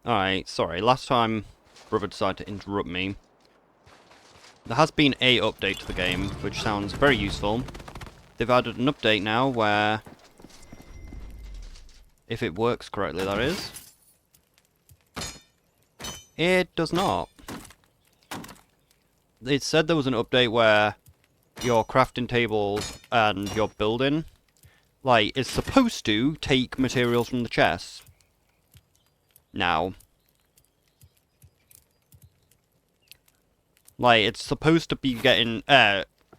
Alright, sorry. Last time, brother decided to interrupt me. There has been a update to the game, which sounds very useful. They've added an update now where, if it works correctly, that is, it does not. It said there was an update where your crafting tables and your building, like, is supposed to take materials from the chests. Now. Like, it's supposed to be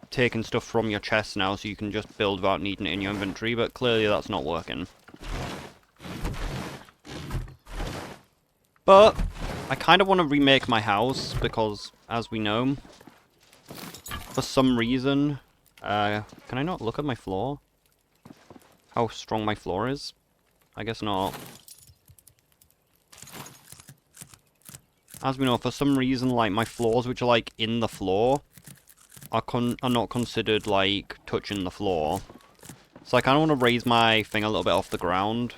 taking stuff from your chest now so you can just build without needing it in your inventory, but clearly that's not working. But, I kind of want to remake my house, because, as we know, for some reason, can I not look at my floor? How strong my floor is? I guess not. As we know, for some reason, like, my floors, which are, like, in the floor, are not considered, like, touching the floor. So I kind of want to raise my thing a little bit off the ground.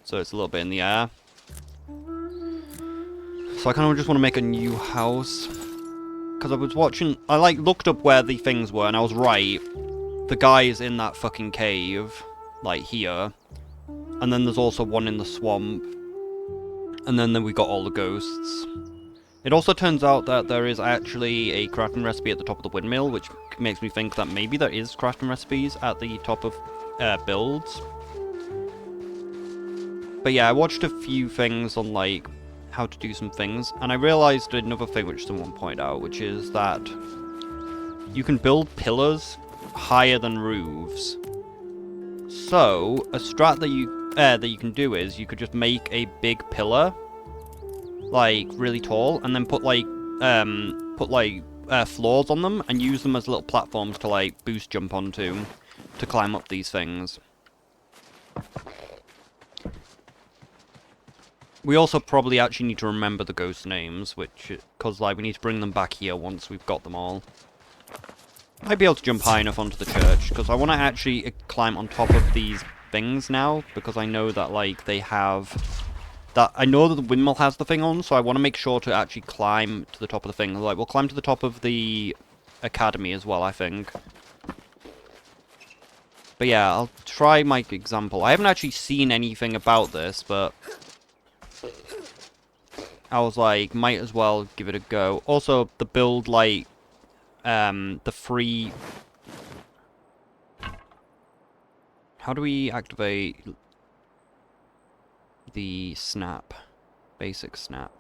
So it's a little bit in the air. So I kind of just want to make a new house. Because I was watching, I, like, looked up where the things were, and I was right. The guy is in that fucking cave, like, here. And then there's also one in the swamp. And then we got all the ghosts. It also turns out that there is actually a crafting recipe at the top of the windmill, which makes me think that maybe there is crafting recipes at the top of builds. But yeah, I watched a few things on, like, how to do some things, and I realized another thing which someone pointed out, which is that you can build pillars higher than roofs. So, a strat that you can do is you could just make a big pillar, like, really tall, and then put floors on them and use them as little platforms to, like, boost jump onto to climb up these things. We also probably actually need to remember the ghost names, because, like, we need to bring them back here once we've got them all. I might be able to jump high enough onto the church, because I want to actually climb on top of these things now, because I know that, like, they have... I know that the windmill has the thing on, so I want to make sure to actually climb to the top of the thing. Like, we'll climb to the top of the academy as well, I think. But yeah, I'll try my example. I haven't actually seen anything about this, but I was like, might as well give it a go. Also, the build, like, the free... How do we activate the snap? Basic snap.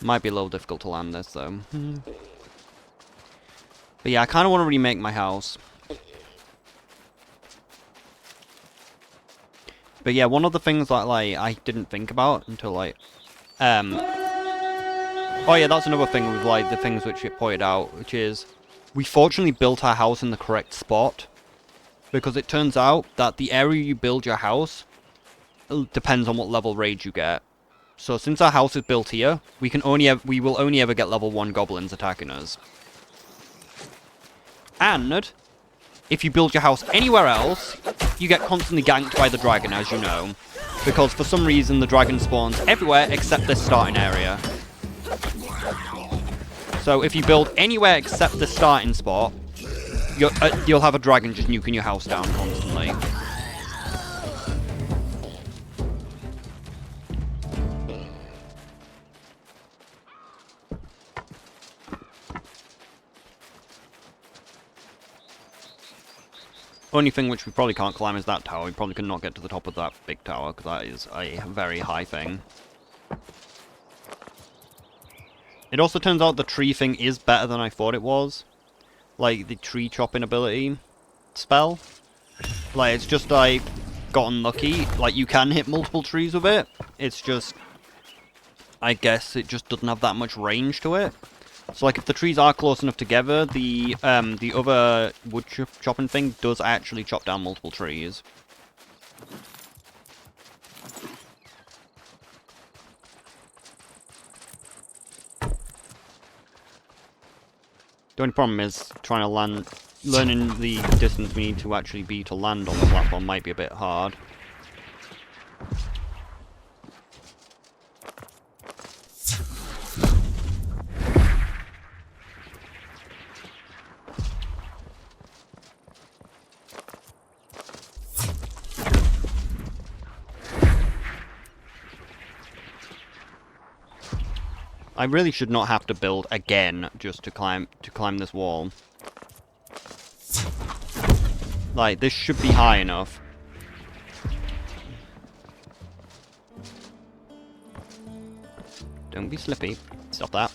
Might be a little difficult to land this, though. But yeah, I kind of want to remake my house. But yeah, one of the things that, like, I didn't think about until, like... Oh yeah, that's another thing with, like, the things which it pointed out, which is... We fortunately built our house in the correct spot. Because it turns out that the area you build your house depends on what level raid you get. So since our house is built here, we will only ever get level 1 goblins attacking us. And if you build your house anywhere else, you get constantly ganked by the dragon, as you know. Because for some reason the dragon spawns everywhere except this starting area. So if you build anywhere except the starting spot, you'll have a dragon just nuking your house down constantly. Only thing which we probably can't climb is that tower. We probably could not get to the top of that big tower, because that is a very high thing. It also turns out the tree thing is better than I thought it was. Like, the tree chopping ability spell. Like, it's just, like, got unlucky. Like, you can hit multiple trees with it. It's just... I guess it just doesn't have that much range to it. So, like, if the trees are close enough together, the other wood chopping thing does actually chop down multiple trees. The only problem is trying to land... Learning the distance we need to actually be to land on the platform might be a bit hard. I really should not have to build again just to climb this wall. Like, this should be high enough. Don't be slippy. Stop that.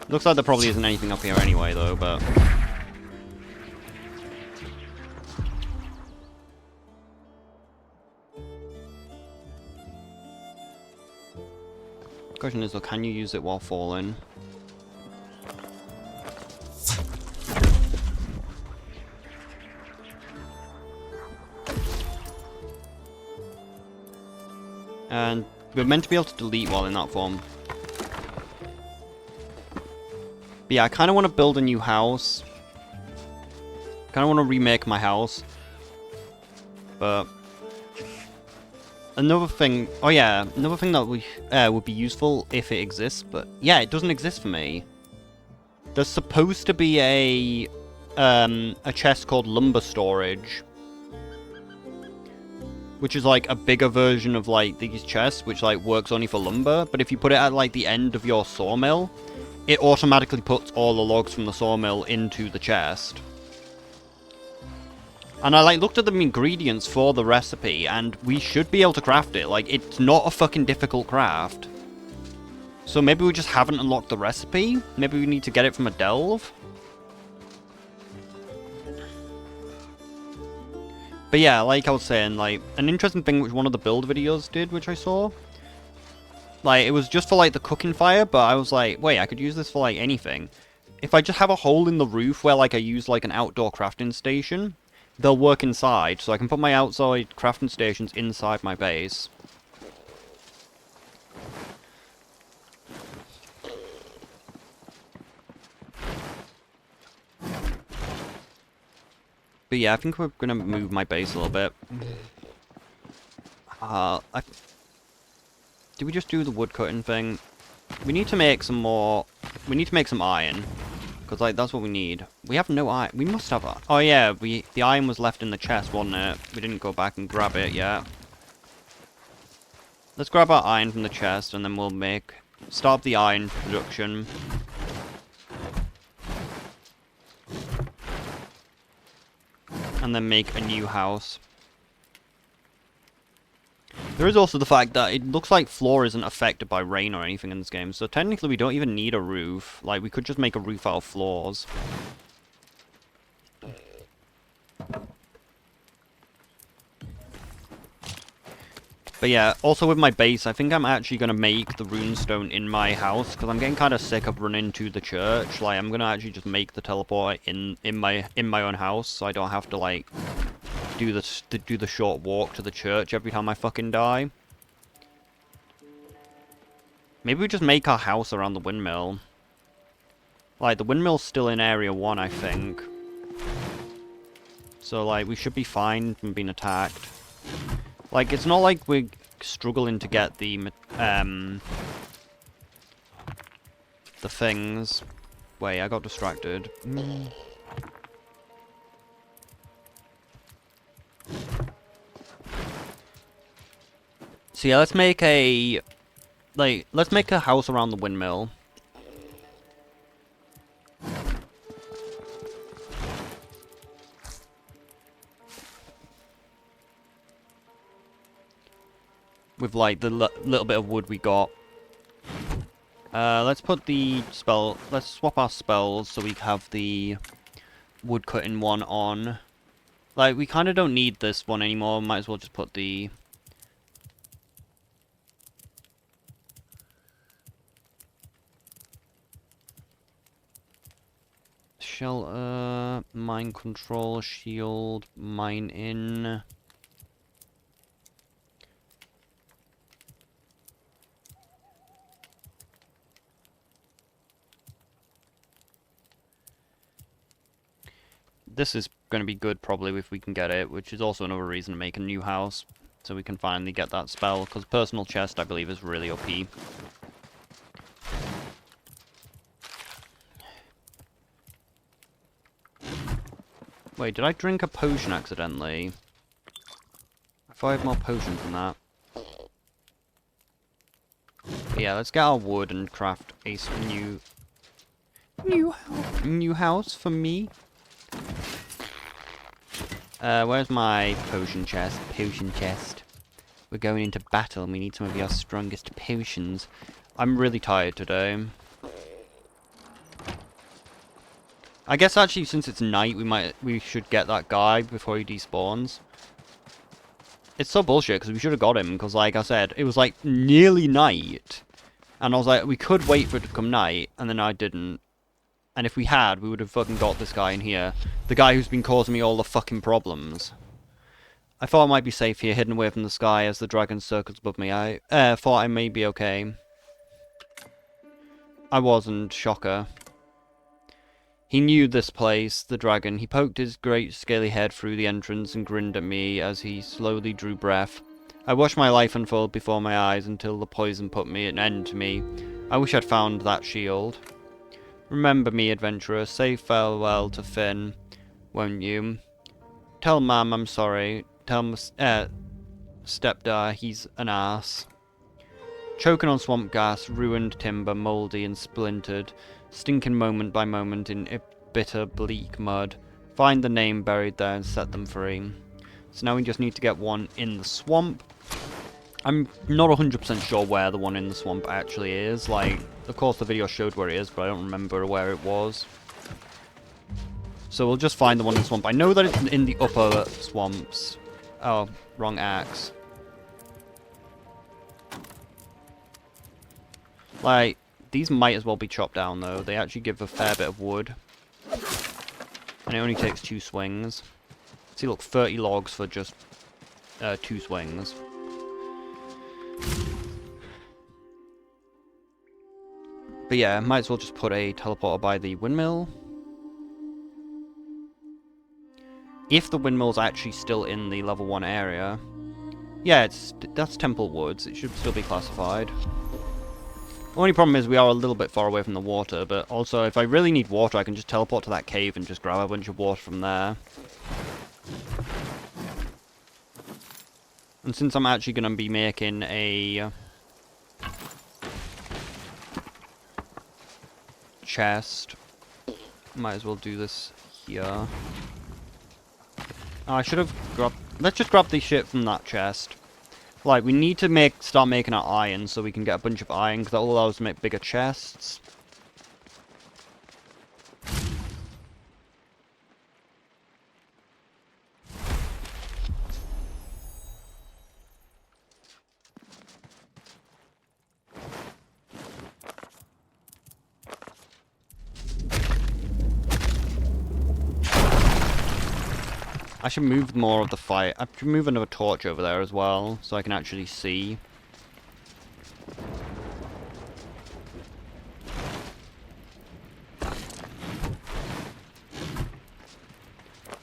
Looks like there probably isn't anything up here anyway, though, but... Question is, though, can you use it while falling? And we're meant to be able to delete while in that form. But yeah, I kind of want to build a new house. Kind of want to remake my house. But... Another thing... Oh yeah, another thing that would be useful if it exists, but... Yeah, it doesn't exist for me. There's supposed to be a chest called lumber storage. Which is like a bigger version of like these chests, which like works only for lumber. But if you put it at like the end of your sawmill, it automatically puts all the logs from the sawmill into the chest. And I like looked at the ingredients for the recipe, and we should be able to craft it. Like, it's not a fucking difficult craft. So maybe we just haven't unlocked the recipe? Maybe we need to get it from a delve? But yeah, like I was saying, like, an interesting thing which one of the build videos did, which I saw. Like, it was just for, like, the cooking fire, but I was like, wait, I could use this for, like, anything. If I just have a hole in the roof where, like, I use, like, an outdoor crafting station, they'll work inside, so I can put my outside crafting stations inside my base. But yeah, I think we're gonna move my base a little bit. Did we just do the wood cutting thing? We need to make some more... We need to make some iron. Because, like, that's what we need. We have no iron. We must have iron. Oh, yeah, the iron was left in the chest, wasn't it? We didn't go back and grab it yet. Let's grab our iron from the chest, and then we'll start the iron production. And then make a new house. There is also the fact that it looks like floor isn't affected by rain or anything in this game, so technically we don't even need a roof. Like, we could just make a roof out of floors. But yeah, also with my base, I think I'm actually going to make the runestone in my house, because I'm getting kind of sick of running to the church. Like, I'm going to actually just make the teleporter in my own house, so I don't have to, like, do the short walk to the church every time I fucking die. Maybe we just make our house around the windmill. Like, the windmill's still in Area 1, I think. So, like, we should be fine from being attacked. Like, it's not like we're struggling to get the things. Wait, I got distracted. So yeah, let's make a house around the windmill. With, like, the little bit of wood we got. Let's put the spell... Let's swap our spells so we have the wood cutting one on. Like, we kind of don't need this one anymore. Might as well just put the... Shelter, mind control, shield, mine in... this is going to be good probably if we can get it, which is also another reason to make a new house, so we can finally get that spell, because personal chest, I believe, is really OP. Wait, did I drink a potion accidentally? I thought I had more potions than that. But yeah, let's get our wood and craft a new house for me. Where's my potion chest? Potion chest. We're going into battle and we need some of your strongest potions. I'm really tired today. I guess actually since it's night we should get that guy before he despawns. It's so bullshit because we should have got him because like I said, it was like nearly night. And I was like, we could wait for it to come night, and then I didn't. And if we had, we would have fucking got this guy in here. The guy who's been causing me all the fucking problems. I thought I might be safe here, hidden away from the sky as the dragon circles above me. I thought I may be okay. I wasn't. Shocker. He knew this place, the dragon. He poked his great scaly head through the entrance and grinned at me as he slowly drew breath. I watched my life unfold before my eyes until the poison put an end to me. I wish I'd found that shield. Remember me, adventurer. Say farewell to Finn, won't you? Tell Mam I'm sorry. Tell Stepdad he's an ass. Choking on swamp gas, ruined timber, mouldy and splintered, stinking moment by moment in bitter, bleak mud. Find the name buried there and set them free. So now we just need to get one in the swamp. I'm not 100% sure where the one in the swamp actually is. Like, of course the video showed where it is, but I don't remember where it was. So we'll just find the one in the swamp. I know that it's in the upper swamps. Oh, wrong axe. Like, these might as well be chopped down though. They actually give a fair bit of wood. And it only takes 2 swings. See, look, 30 logs for just 2 swings. But yeah, might as well just put a teleporter by the windmill. If the windmill's actually still in the level 1 area. Yeah, that's Temple Woods. It should still be classified. Only problem is we are a little bit far away from the water, but also if I really need water, I can just teleport to that cave and just grab a bunch of water from there. And since I'm actually going to be making a chest, might as well do this here. Oh, I should have grabbed... Let's just grab the shit from that chest. Like, we need to start making our iron so we can get a bunch of iron, because that will allow us to make bigger chests. I should move more of the fire. I should move another torch over there as well, so I can actually see.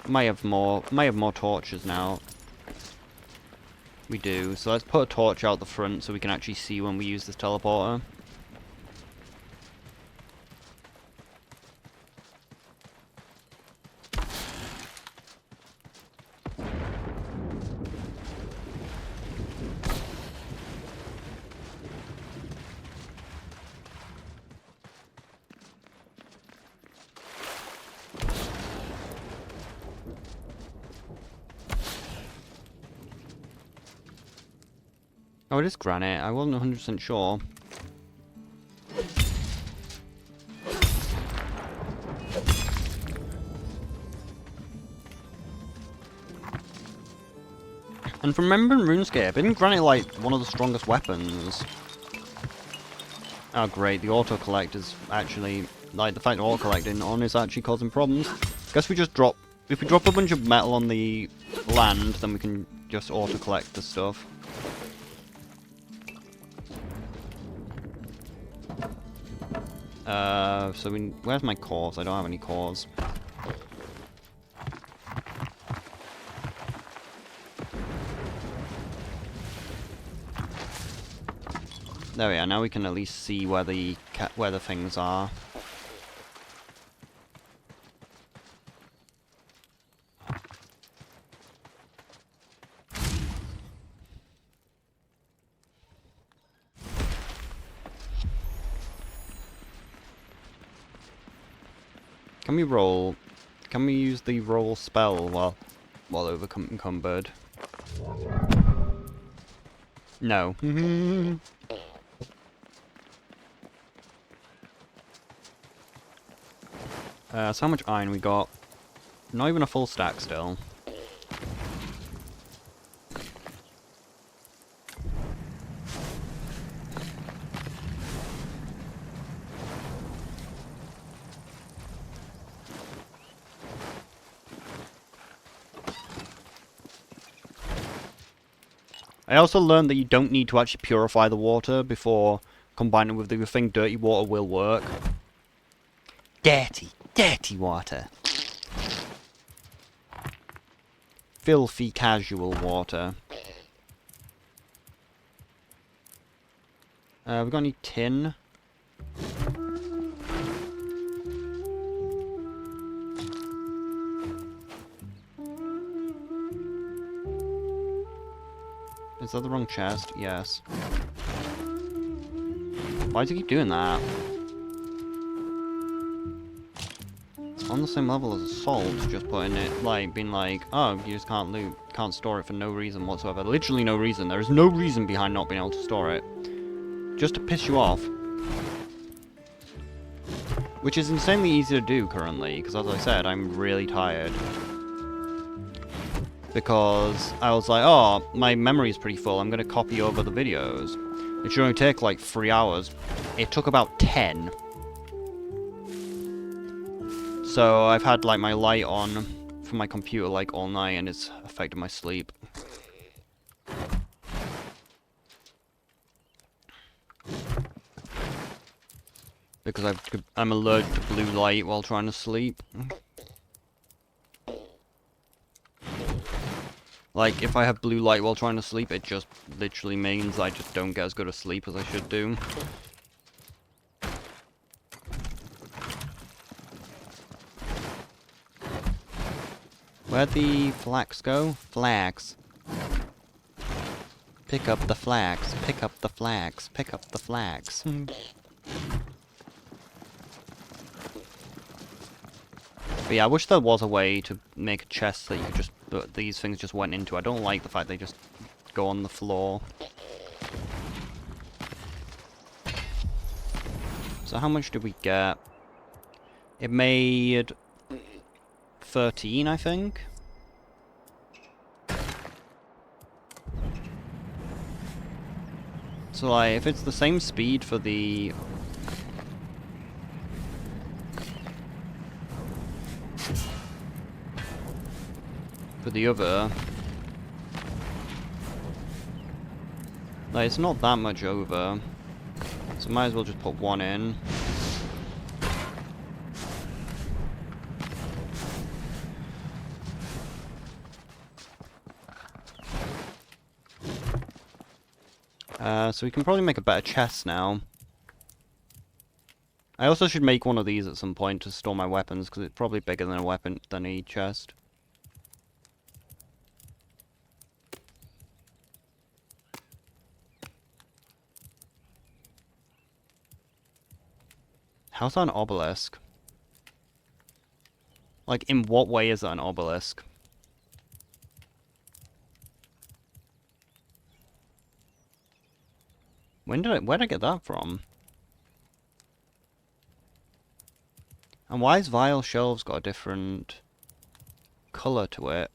Might have more torches now. We do. So let's put a torch out the front so we can actually see when we use this teleporter. Oh, it is granite. I wasn't 100% sure. And from remembering RuneScape, isn't granite like one of the strongest weapons? Oh great, the auto-collect is actually, like the fact of auto-collecting on is actually causing problems. Guess we just drop, if we drop a bunch of metal on the land, then we can just auto-collect the stuff. Where's my cores? I don't have any cores. There we are. Now we can at least see where the things are. Can we roll? Can we use the roll spell while encumbered? No. So how much iron we got? Not even a full stack still. I also learned that you don't need to actually purify the water before combining with the thing. Dirty water will work. Dirty, dirty water. Filthy casual water. We got any tin? Is that the wrong chest? Yes. Why does he keep doing that? It's on the same level as assault, just putting it, like, being like, oh, you just can't loot, can't store it for no reason whatsoever. Literally no reason. There is no reason behind not being able to store it. Just to piss you off. Which is insanely easy to do currently, because as I said, I'm really tired. Because I was like, oh, my memory's pretty full, I'm going to copy over the videos. It should only take like 3 hours. It took about 10. So I've had like my light on from my computer like all night and it's affected my sleep. Because I'm allergic to blue light while trying to sleep. Like, if I have blue light while trying to sleep, it just literally means I just don't get as good a sleep as I should do. Where'd the flax go? Flax. Pick up the flax, pick up the flax, pick up the flax. But yeah, I wish there was a way to make a chest that you could just, that these things just went into. I don't like the fact they just go on the floor. So how much did we get? It made 13, I think. So like, if it's the same speed for the other, like, it's not that much over, so might as well just put one in. So we can probably make a better chest now. I also should make one of these at some point to store my weapons, because it's probably bigger than a chest. How's that an obelisk? Like, in what way is that an obelisk? Where'd I get that from? And why has Vile Shelves got a different colour to it?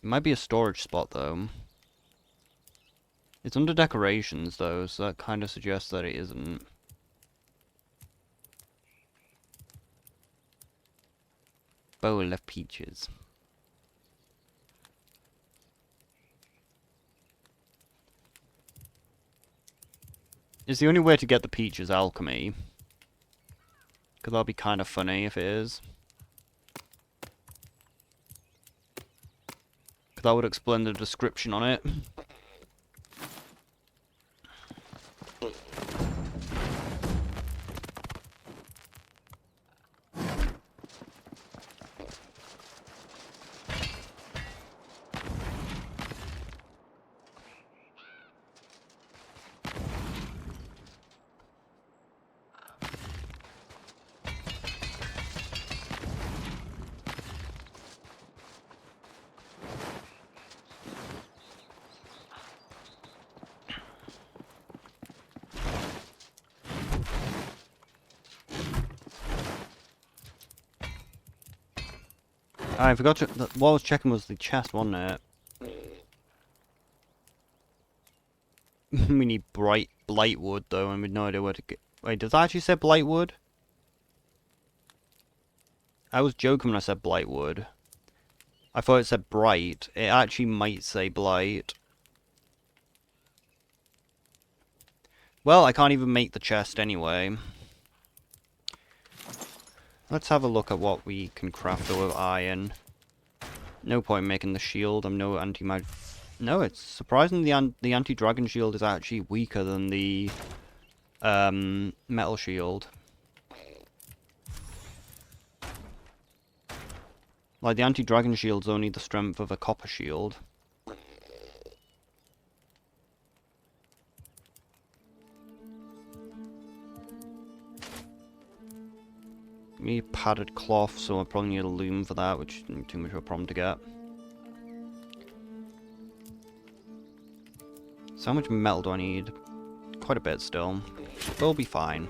It might be a storage spot, though. It's under decorations, though, so that kind of suggests that it isn't. Bowl of peaches. Is the only way to get the peaches alchemy? Because that'll be kind of funny if it is. Because that would explain the description on it. I forgot to. What I was checking was the chest, wasn't it? We need blight wood though, and we have no idea where to get. Wait, does that actually say blight wood? I was joking when I said blight wood. I thought it said bright. It actually might say blight. Well, I can't even make the chest anyway. Let's have a look at what we can craft with iron. No point making the shield. I'm no anti-mag. No, it's surprising the anti-dragon shield is actually weaker than the metal shield. Like, the anti-dragon shield's only the strength of a copper shield. We need padded cloth, so I probably need a loom for that, which isn't too much of a problem to get. So how much metal do I need? Quite a bit still. We'll be fine.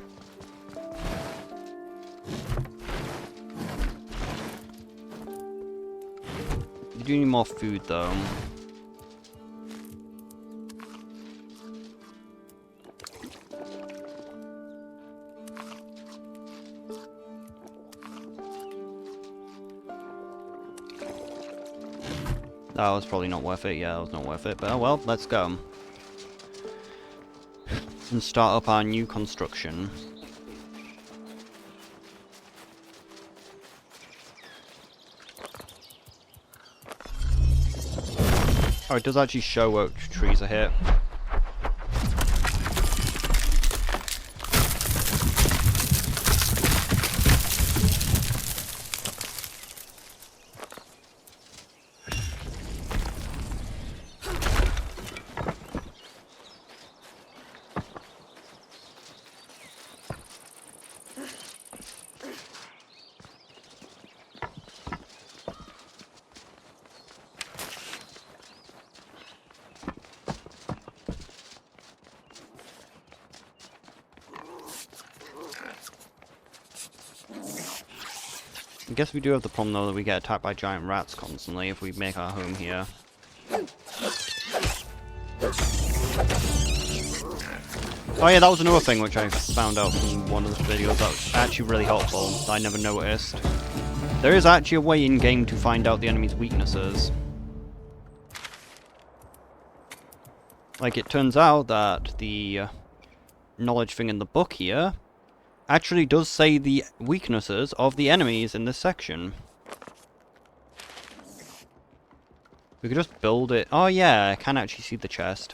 We do need more food though. That was probably not worth it. Yeah, that was not worth it. But oh well, let's go. And start up our new construction. Oh, it does actually show what trees are hit. I guess we do have the problem though that we get attacked by giant rats constantly if we make our home here. Oh yeah, that was another thing which I found out from one of the videos that was actually really helpful that I never noticed. There is actually a way in game to find out the enemy's weaknesses. Like, it turns out that the knowledge thing in the book here actually does say the weaknesses of the enemies in this section. We could just build it. Oh yeah, I can actually see the chest.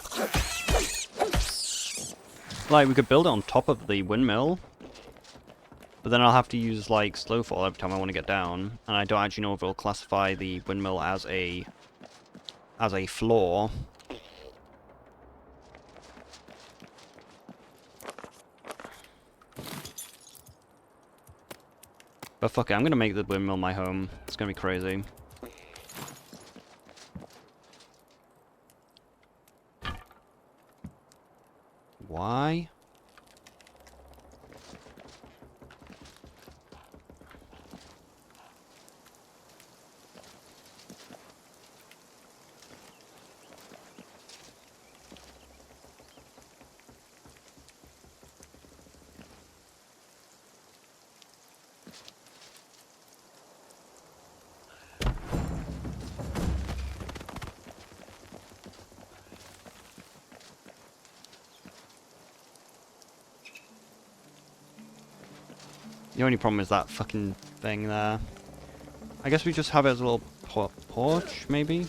Like, we could build it on top of the windmill. But then I'll have to use, like, slow fall every time I want to get down. And I don't actually know if it'll classify the windmill as a floor. But fuck it, I'm gonna make the windmill my home. It's gonna be crazy. Why? The only problem is that fucking thing there. I guess we just have it as a little porch, maybe?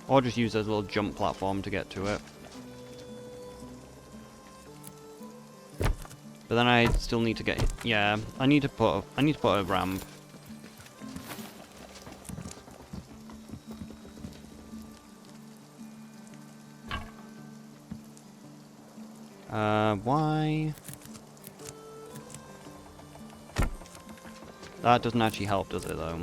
Or just use a little jump platform to get to it. But then I still need to get... Yeah, I need to put a ramp. Why? That doesn't actually help, does it, though?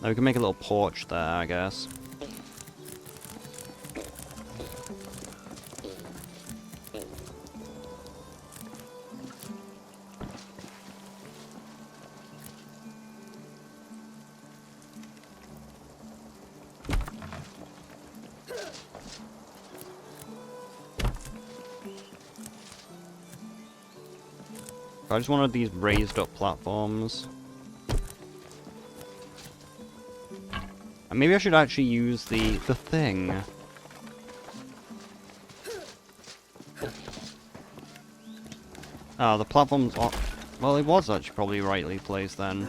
Now we can make a little porch there, I guess. I just wanted these raised up platforms. And maybe I should actually use the thing. Ah, the platforms are... Well, it was actually probably rightly placed then.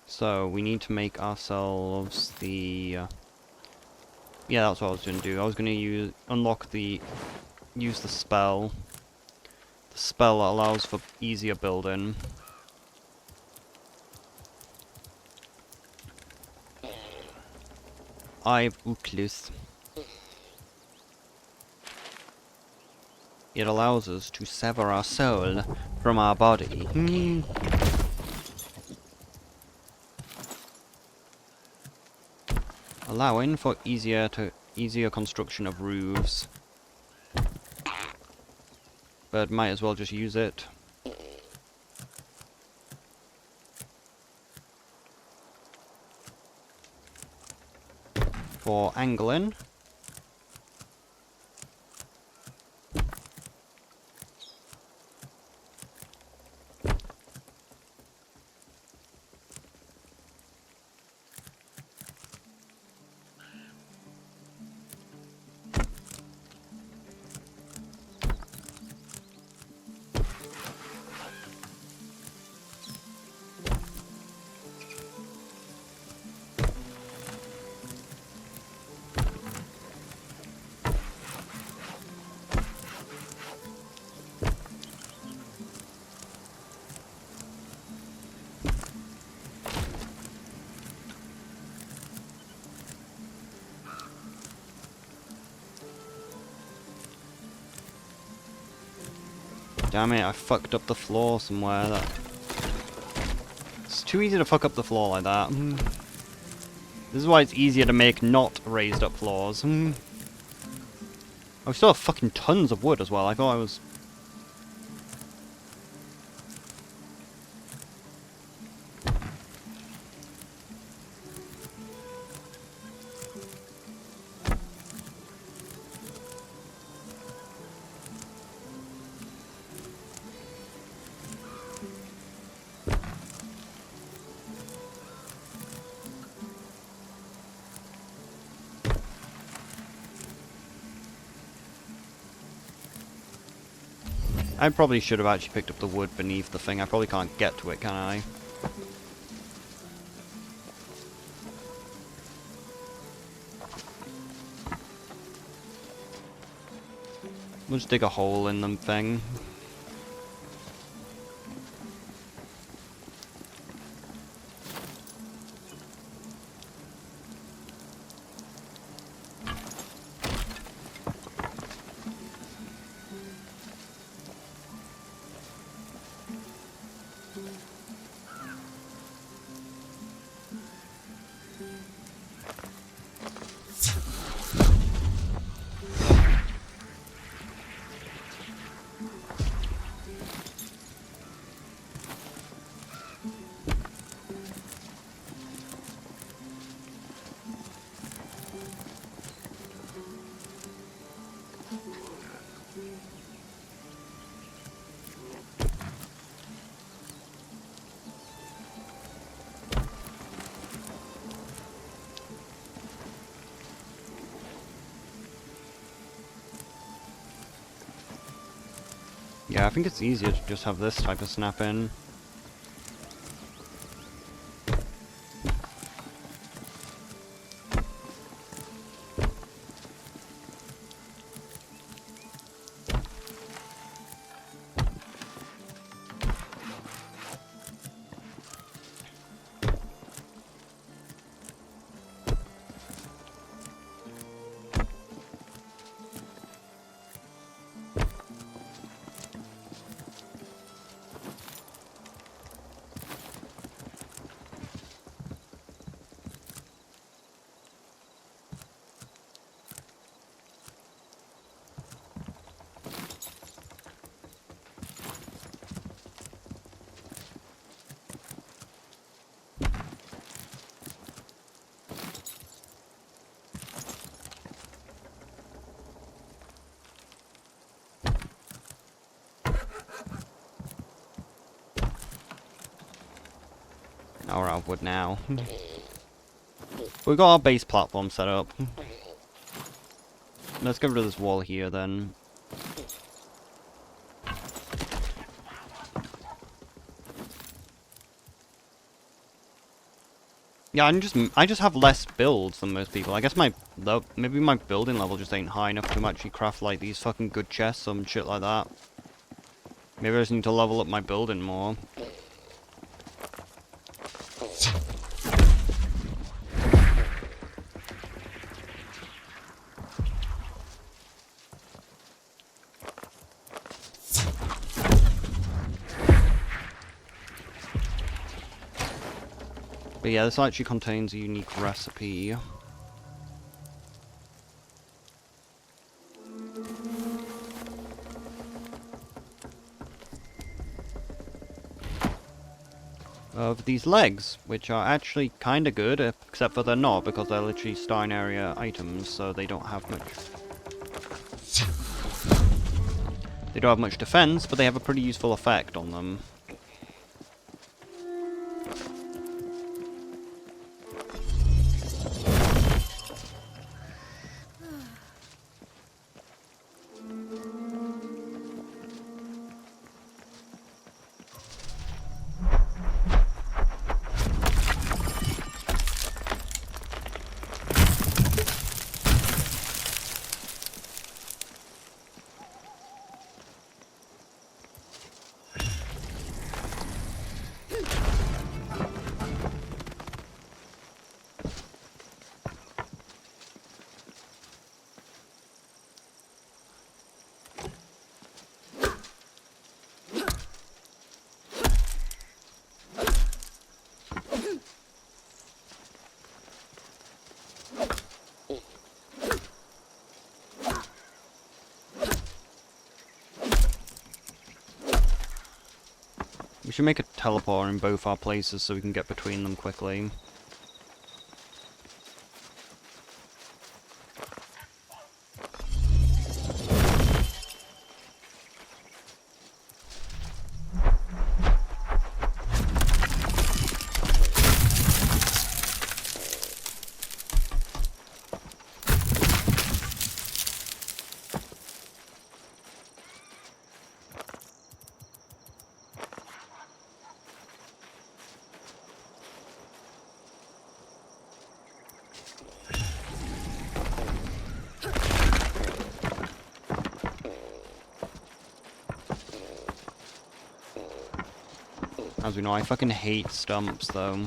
So, we need to make ourselves the... Yeah, that's what I was going to do. I was going to use the spell. The spell that allows for easier building. Uklus. It allows us to sever our soul from our body. Allowing for easier construction of roofs. But might as well just use it. For angling. Damn it, I fucked up the floor somewhere. It's too easy to fuck up the floor like that. This is why it's easier to make not raised up floors. I still have fucking tons of wood as well. I thought I was... I probably should have actually picked up the wood beneath the thing. I probably can't get to it, can I? We'll just dig a hole in the thing. Yeah, I think it's easier to just have this type of snap in. Now we're out of wood now. We've got our base platform set up. Let's get rid of this wall here then. Yeah, I just have less builds than most people. I guess maybe my building level just ain't high enough to actually craft like these fucking good chests or shit like that. Maybe I just need to level up my building more. But yeah, this actually contains a unique recipe. Of these legs, which are actually kinda good, except for they're not, because they're literally starting area items, so they don't have much... They don't have much defense, but they have a pretty useful effect on them. We should make a teleporter in both our places so we can get between them quickly. As we know, I fucking hate stumps, though.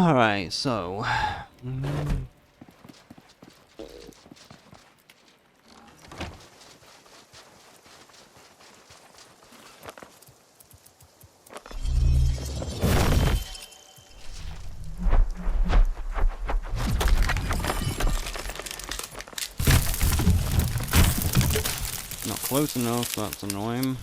Alright, so... Not close enough, that's annoying.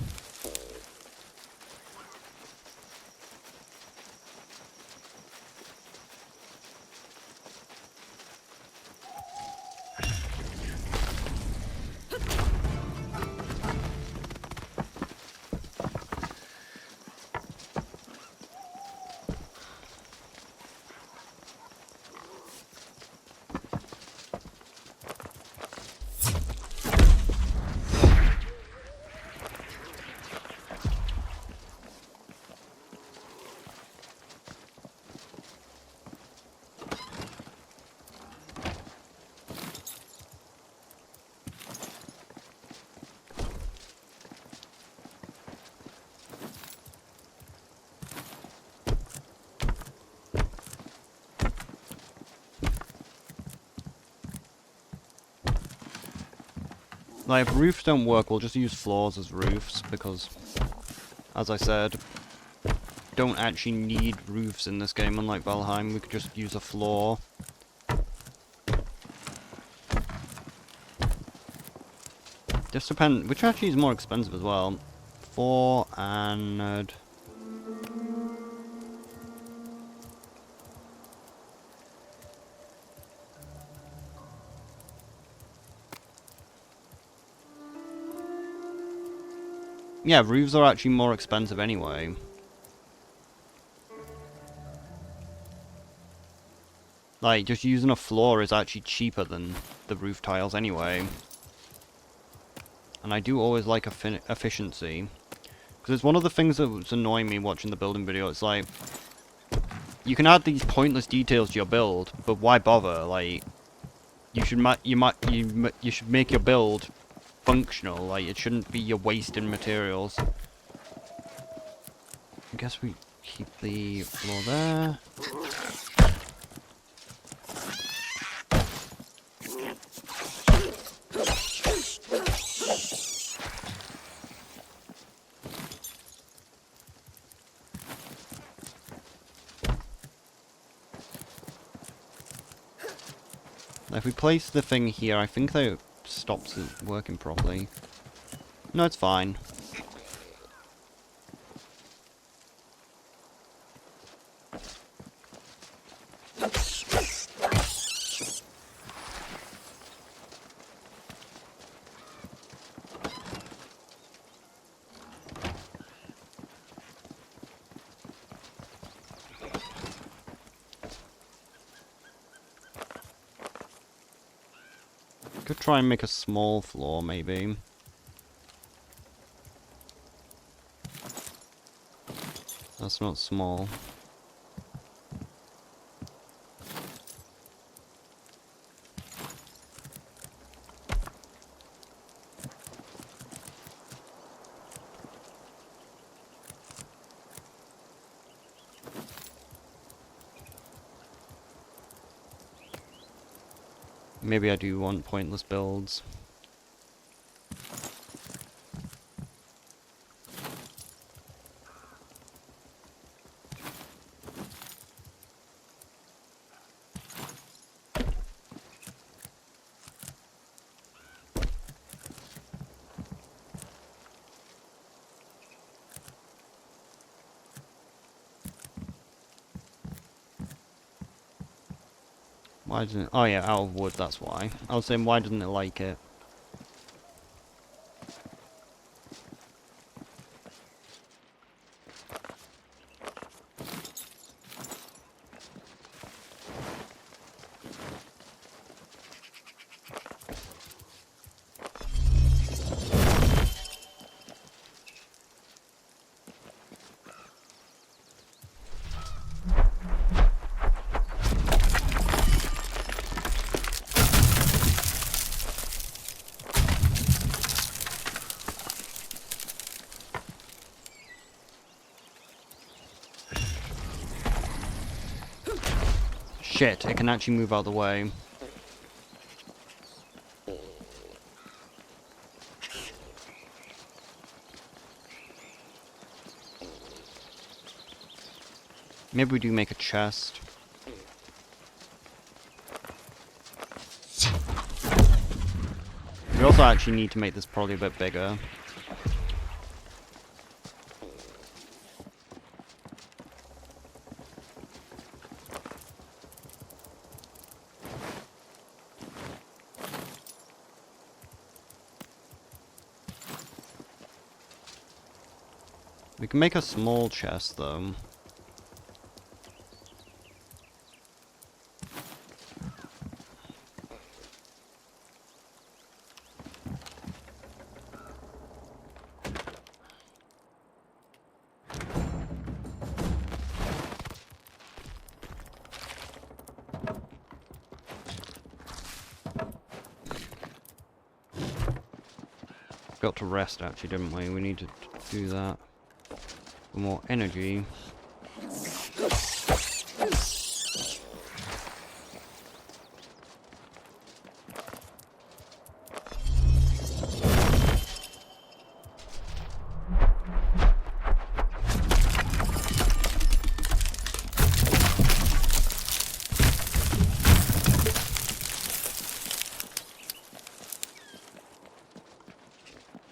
Like, if roofs don't work, we'll just use floors as roofs, because, as I said, don't actually need roofs in this game, unlike Valheim. We could just use a floor. Just depend, which actually is more expensive as well. 4 and... yeah, roofs are actually more expensive anyway. Like, just using a floor is actually cheaper than the roof tiles anyway. And I do always like efficiency. Because it's one of the things that was annoying me watching the building video. It's like, you can add these pointless details to your build, but why bother? Like, you should you should make your build functional. Like, it shouldn't be you're wasting materials. I guess we keep the floor there. Now, if we place the thing here, I think that stops it working properly. No, it's fine. Could try and make a small floor, maybe. That's not small. Maybe I do want pointless builds. Why doesn't it... oh yeah, out of wood, that's why. I was saying, why doesn't it like it? Shit, it can actually move out of the way. Maybe we do make a chest. We also actually need to make this probably a bit bigger. We can make a small chest though. Got to rest actually, didn't we? We need to do that for more energy.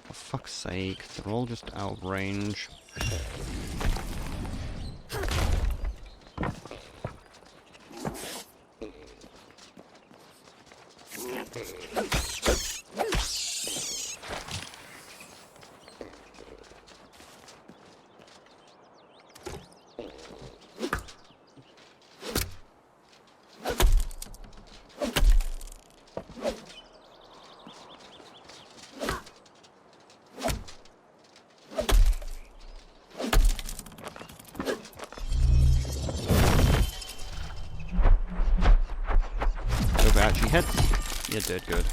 For fuck's sake, they're all just out of range. Hope it actually hits. You did good.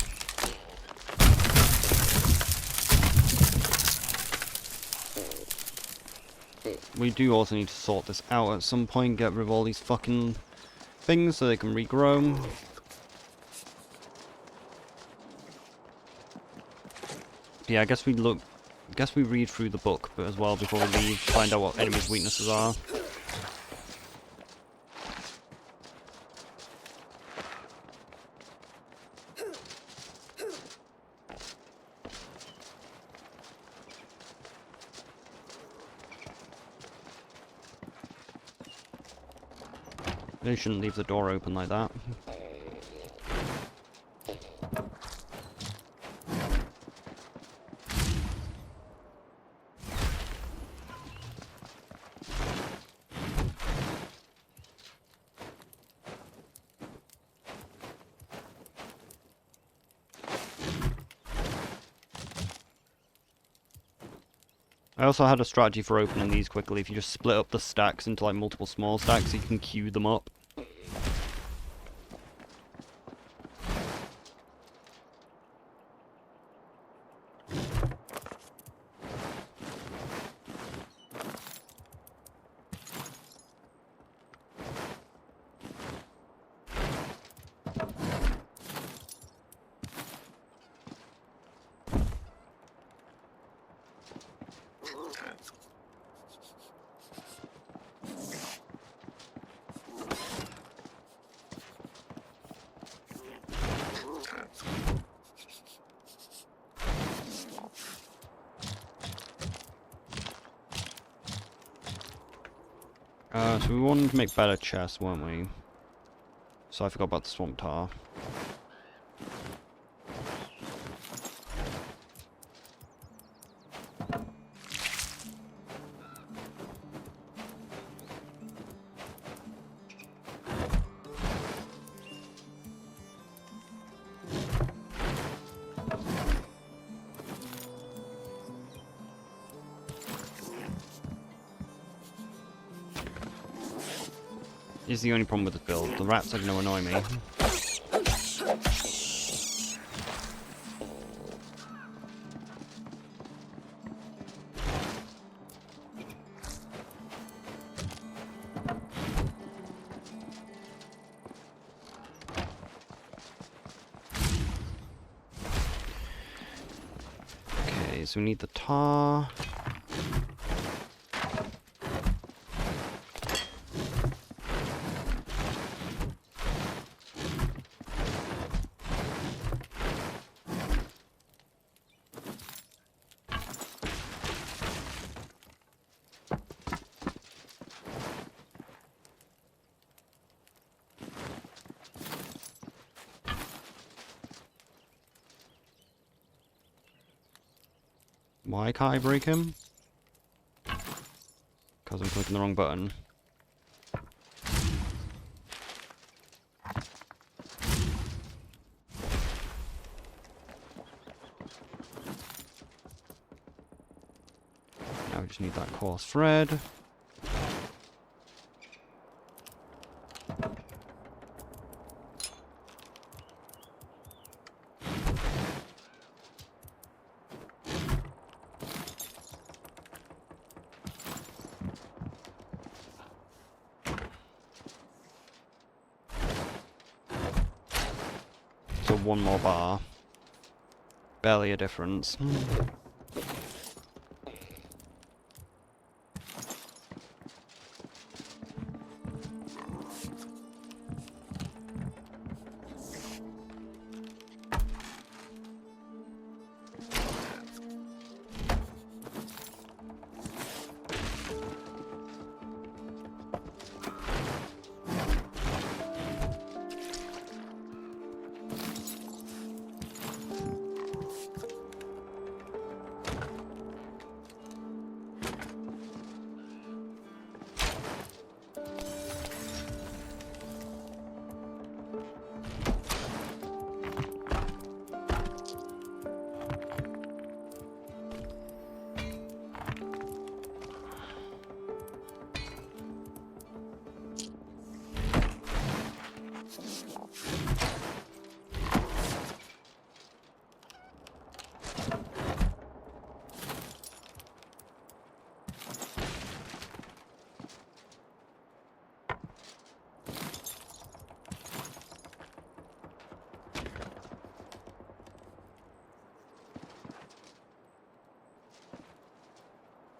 We do also need to sort this out at some point, get rid of all these fucking things so they can regrow. Yeah, I guess we read through the book but as well before we leave, find out what enemies' weaknesses are. They shouldn't leave the door open like that. I also had a strategy for opening these quickly. If you just split up the stacks into like multiple small stacks, you can queue them up. So we wanted to make better chests, weren't we? So I forgot about the swamp tar. Is the only problem with the build. The rats are going to annoy me. so we need the tar. Why can't I break him? Because I'm clicking the wrong button. Now we just need that coarse thread. So one more bar. Barely a difference.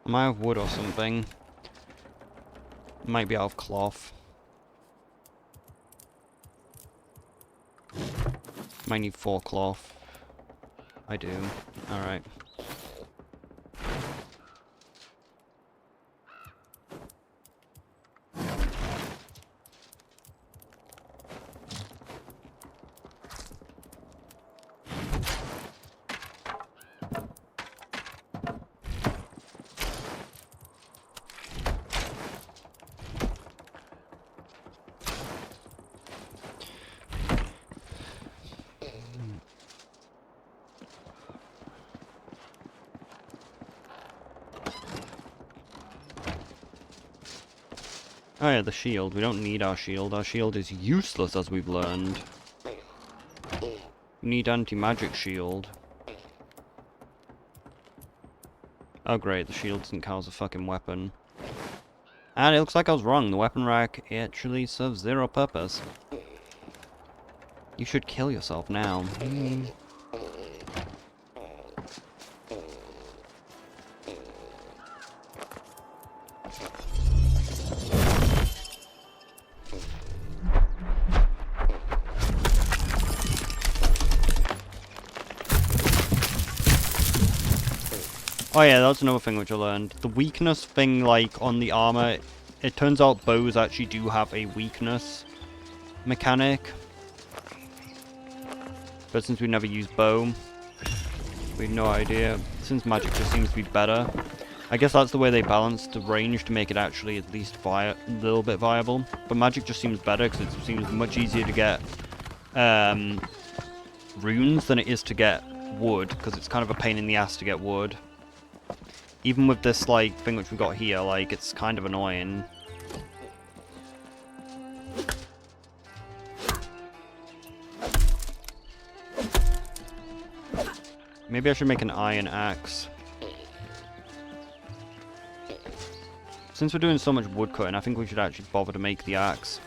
Am I out of wood or something? Might be out of cloth. Might need 4 cloth. I do. Alright. Oh yeah, the shield. We don't need our shield. Our shield is useless, as we've learned. We need anti-magic shield. Oh great, the shield doesn't count as a fucking weapon. And it looks like I was wrong. The weapon rack actually serves 0 purpose. You should kill yourself now. Oh yeah, that's another thing which I learned. The weakness thing, like, on the armor, it turns out bows actually do have a weakness mechanic. But since we never use bow, we have no idea. Since magic just seems to be better. I guess that's the way they balanced the range to make it actually at least a little bit viable. But magic just seems better because it seems much easier to get runes than it is to get wood, because it's kind of a pain in the ass to get wood. Even with this, like, thing which we got here, like, it's kind of annoying. Maybe I should make an iron axe. Since we're doing so much wood cutting, I think we should actually bother to make the axe.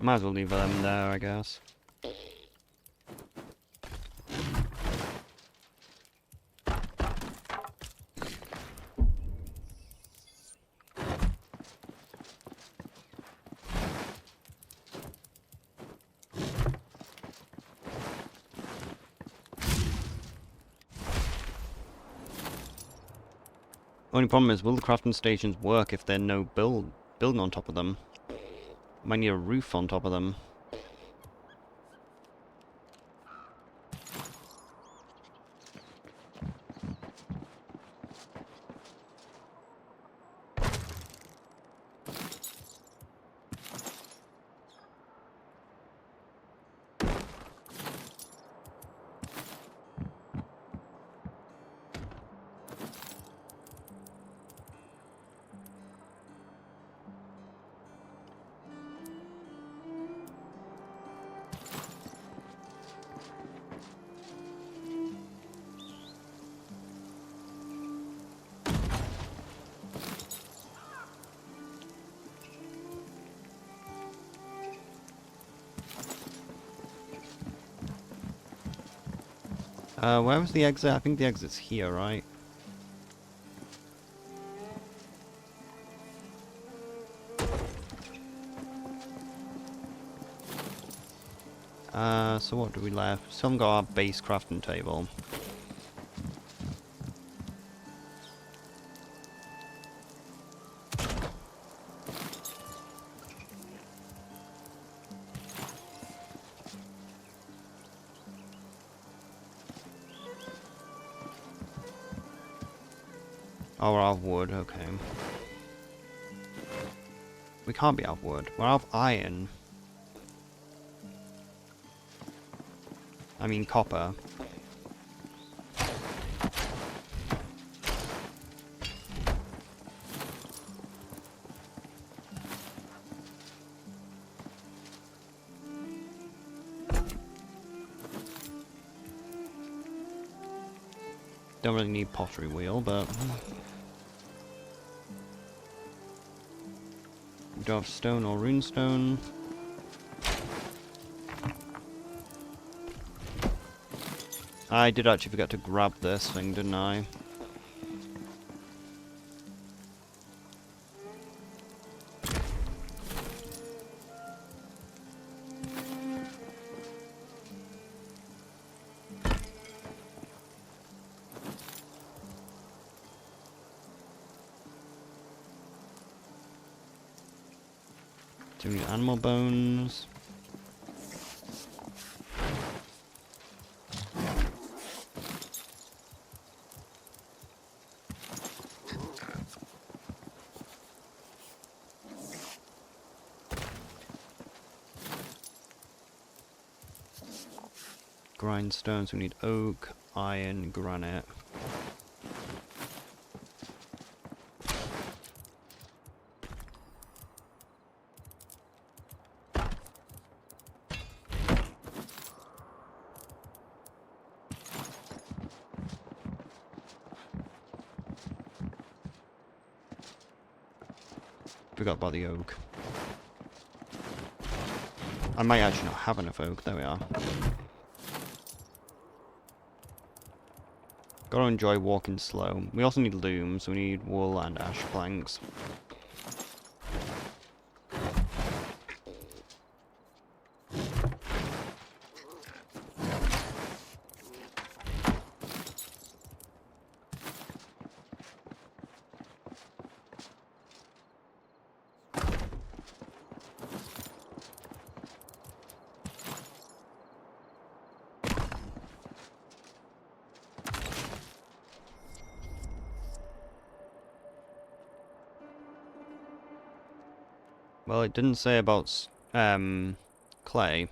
Might as well leave them there, I guess. Only problem is, will the crafting stations work if there's no building on top of them? Might need a roof on top of them. Where was the exit? I think the exit's here, right? So what do we left? Still haven't got our base crafting table. Oh, we're out of wood, okay. We can't be out of wood. We're out of iron. I mean copper. Don't really need pottery wheel, but... we don't have stone or runestone. I did actually forget to grab this thing, didn't I? Do we need animal bones? Grindstones, we need oak, iron, granite. Forgot about the oak. I might actually not have enough oak, there we are. Gotta enjoy walking slow. We also need loom, so we need wool and ash planks. Well, it didn't say about clay.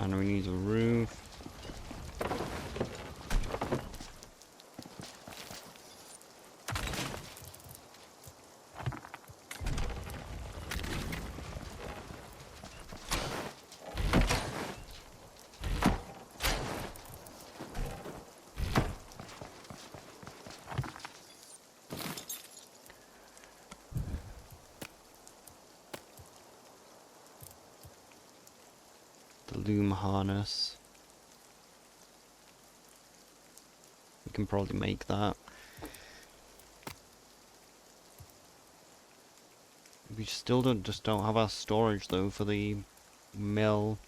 Tannery needs a roof. The loom harness. We can probably make that. We still just don't have our storage though for the mill.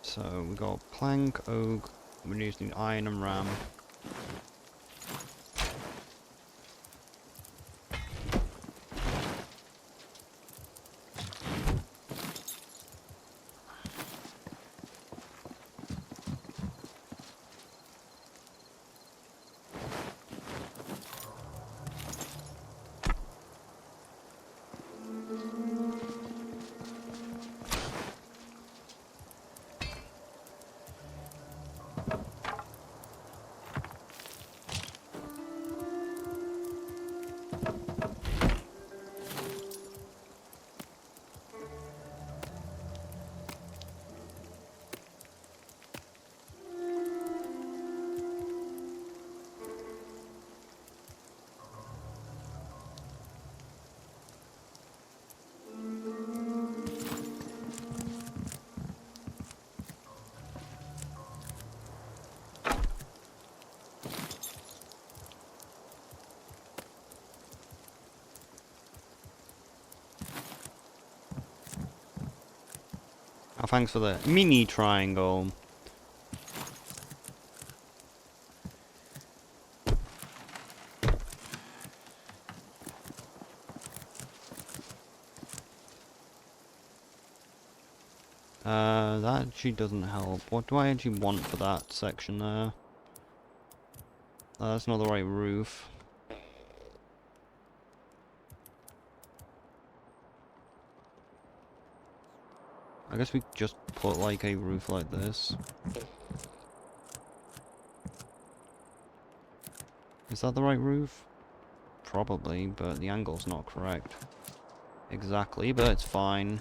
So we got plank, oak, we're using iron and ram. Oh, thanks for the mini triangle. That actually doesn't help. What do I actually want for that section there? That's not the right roof. I guess we just put like a roof like this. Is that the right roof? Probably, but the angle's not correct. Exactly, but it's fine.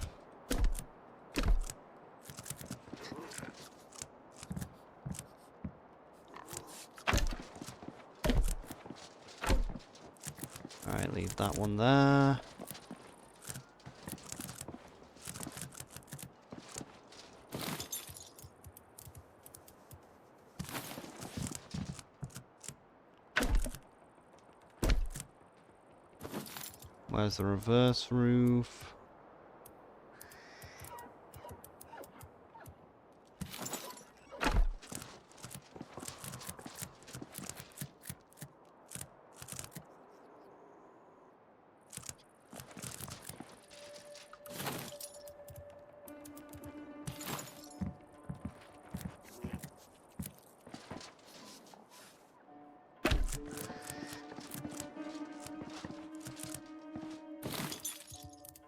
Alright, leave that one there. Where's the reverse roof?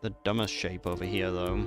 The dumbest shape over here, though.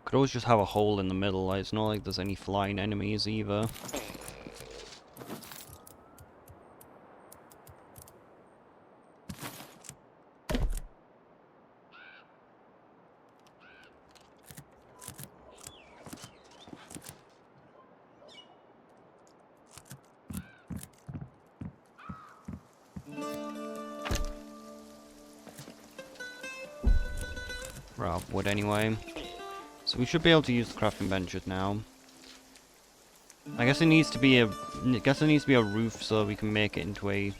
Could always just have a hole in the middle, like, it's not like there's any flying enemies either. Right, wood anyway. So we should be able to use the crafting benches now. I guess it needs to be a roof so we can make it into a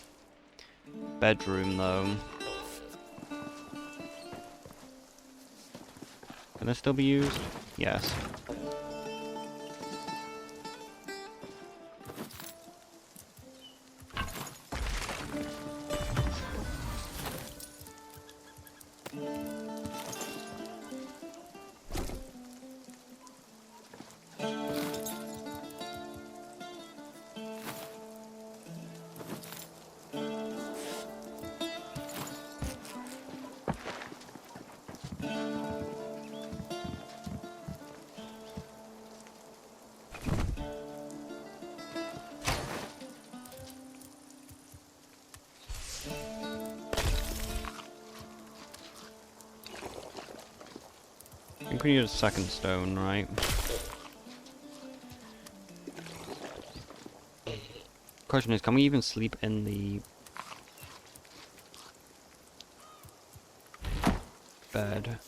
bedroom though. Can this still be used? Yes. I think we need a second stone, right? Question is, can we even sleep in the bed?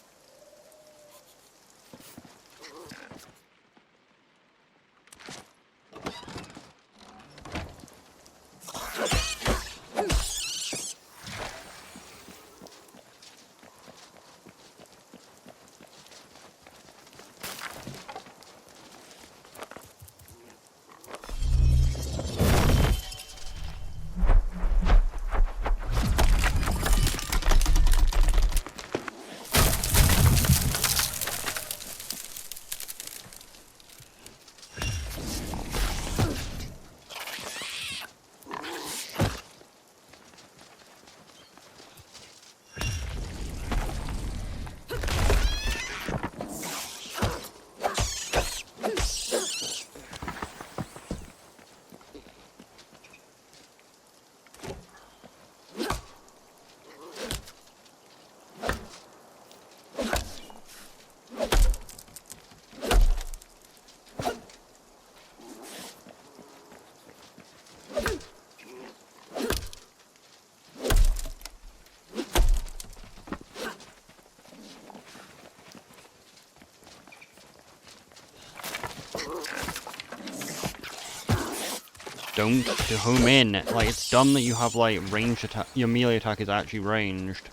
Don't home in. Like, it's dumb that you have, like, ranged attack. Your melee attack is actually ranged.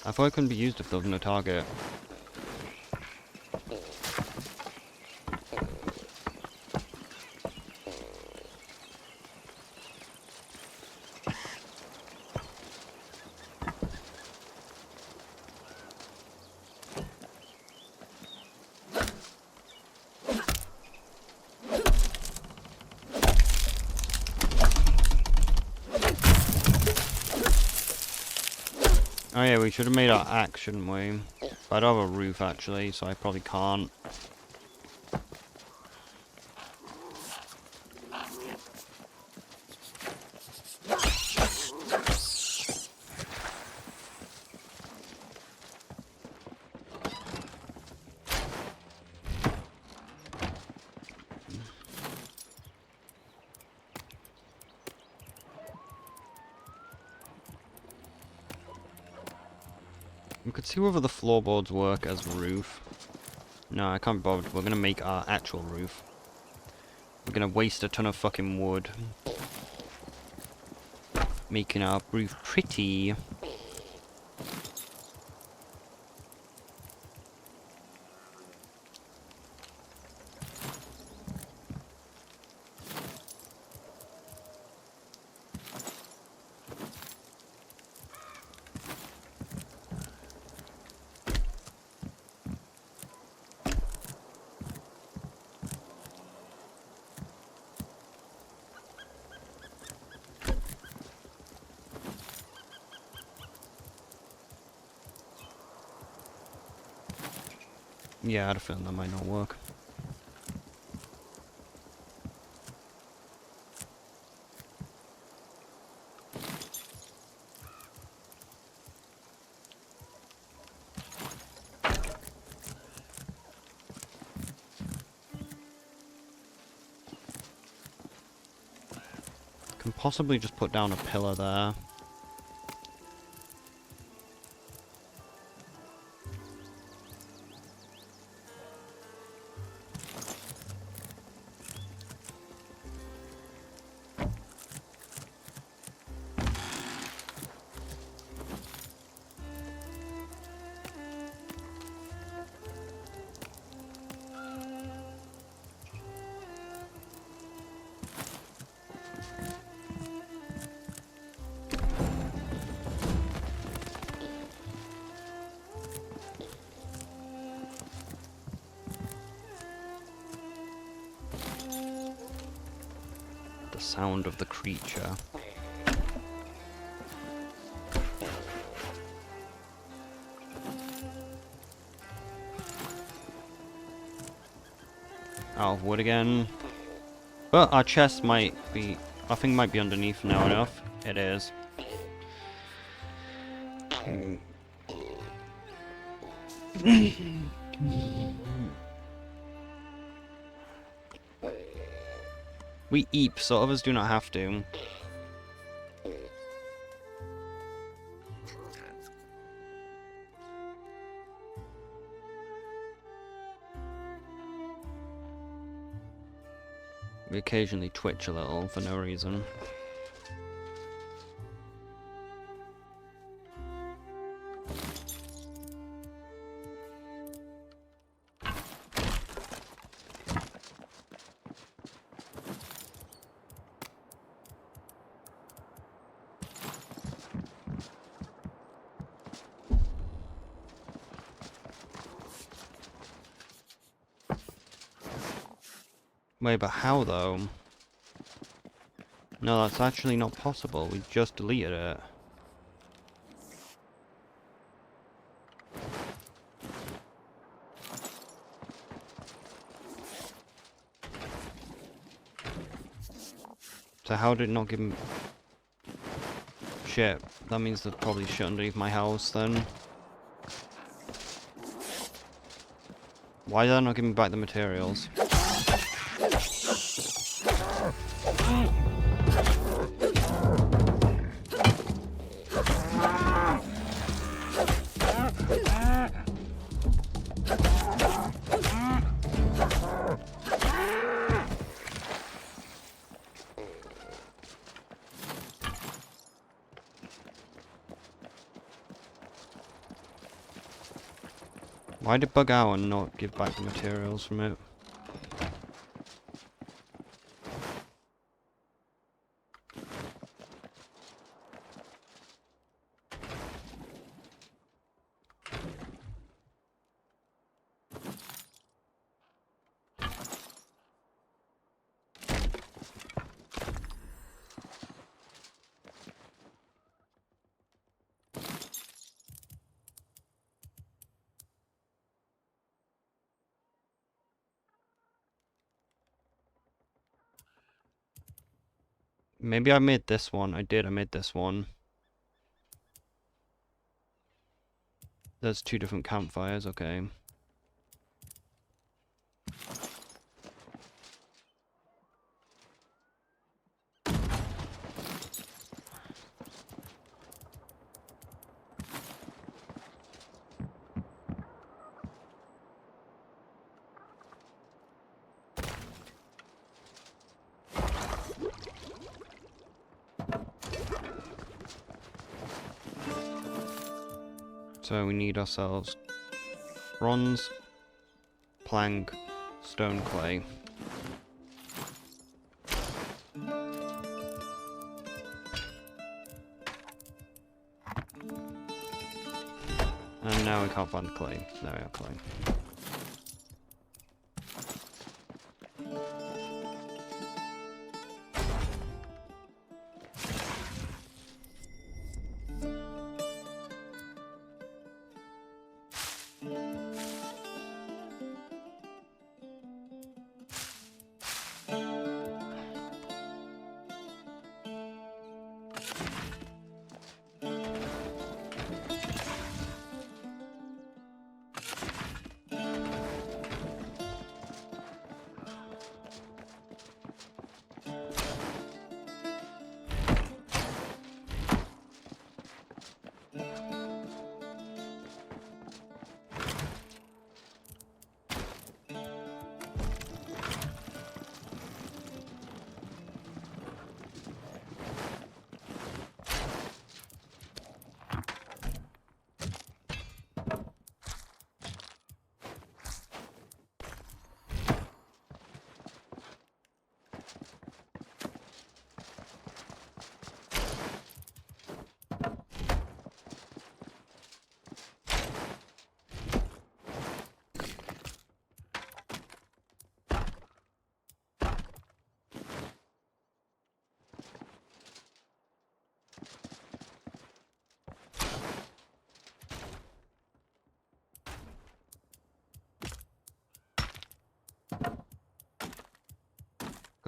I thought it couldn't be used if there was no target. Oh yeah, we should have made our axe, shouldn't we? But I don't have a roof actually, so I probably can't. We could see whether the floorboards work as roof. No, I can't be bothered. We're gonna make our actual roof. We're gonna waste a ton of fucking wood. Making our roof pretty. Yeah, I had a feeling that might not work. Can possibly just put down a pillar there. The sound of the creature. Out of wood again. But our chest might be... I think might be underneath now enough. It is. We eat, so others do not have to. We occasionally twitch a little for no reason. Wait, but how though? No, that's actually not possible. We just deleted it. So how did it not give me... Shit, that means there's probably shit underneath my house then. Why did I not give me back the materials? Why did it bug out and not give back the materials from it? Maybe I made this one. I made this one. There's 2 different campfires, okay. So we need ourselves bronze, plank, stone, clay. And now we can't find the clay. There we are, clay.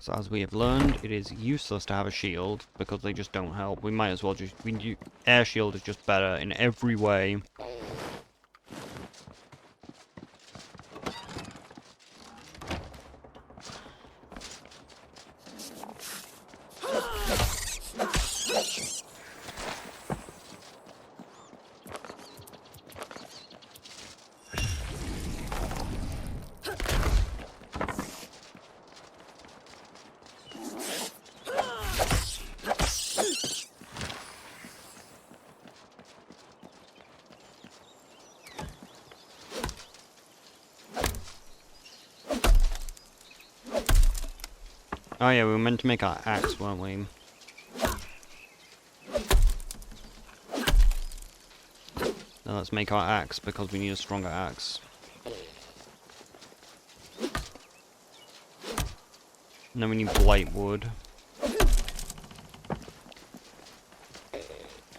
Because as we have learned, it is useless to have a shield, because they just don't help. We might as well just... air shield is just better in every way. Oh yeah, we were meant to make our axe, weren't we? Now let's make our axe, because we need a stronger axe. And then we need blight wood.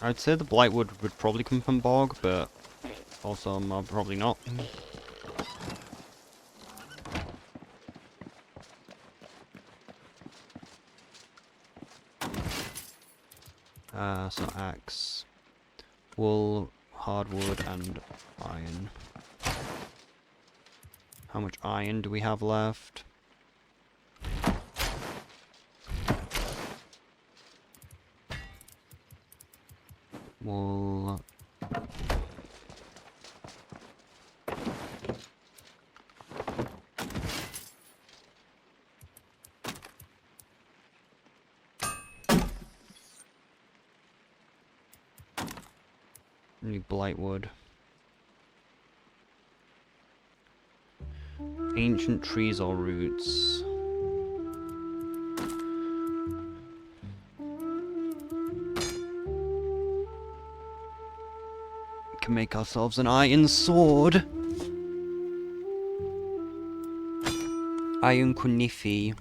I'd say the blight wood would probably come from bog, but also probably not. So axe, wool, hardwood, and iron. How much iron do we have left? Wool. Need blightwood. Ancient trees or roots. Can make ourselves an iron sword. Iron Kunifi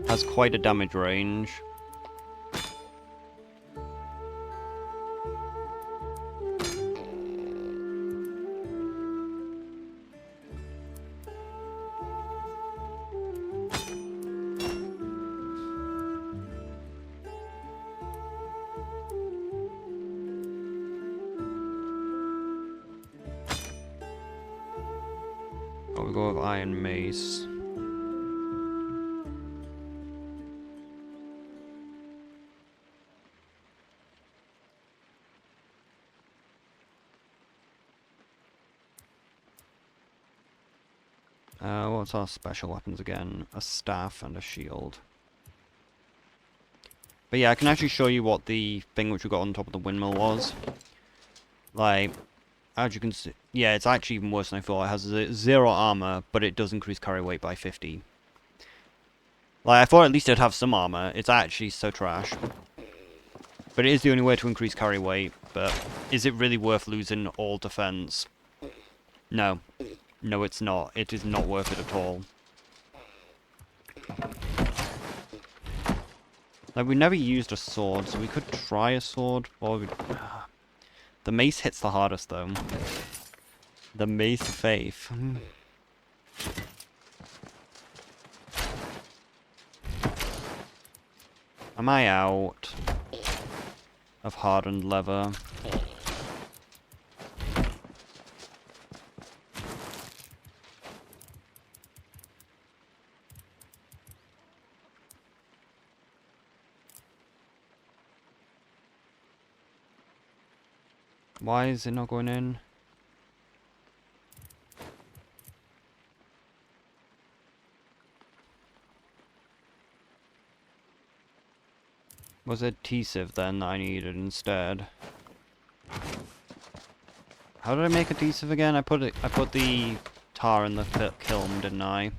has quite a damage range. Oh, we go with iron mace. What's our special weapons again? A staff and a shield. But yeah, I can actually show you what the thing which we got on top of the windmill was. Like, as you can see, yeah, it's actually even worse than I thought. It has 0 armor, but it does increase carry weight by 50. Like, I thought at least it'd have some armor. It's actually so trash. But it is the only way to increase carry weight. But is it really worth losing all defense? No. No, it's not. It is not worth it at all. Like, we never used a sword, so we could try a sword. Or we... The mace hits the hardest, though. The mace of faith. Am I out of hardened leather? Why is it not going in? Was it adhesive then that I needed instead? How did I make adhesive again? I put the tar in the kiln, didn't I?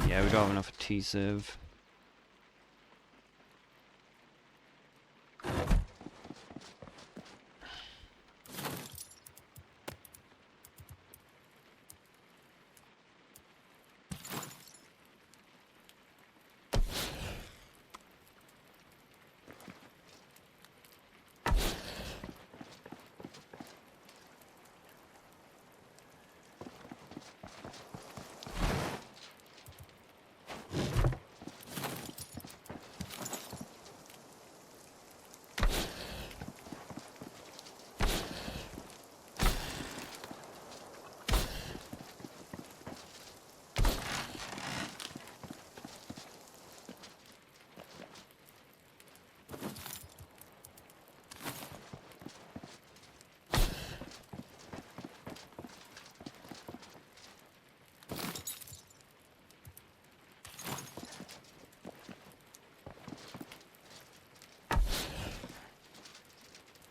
Yeah, we don't have enough adhesive.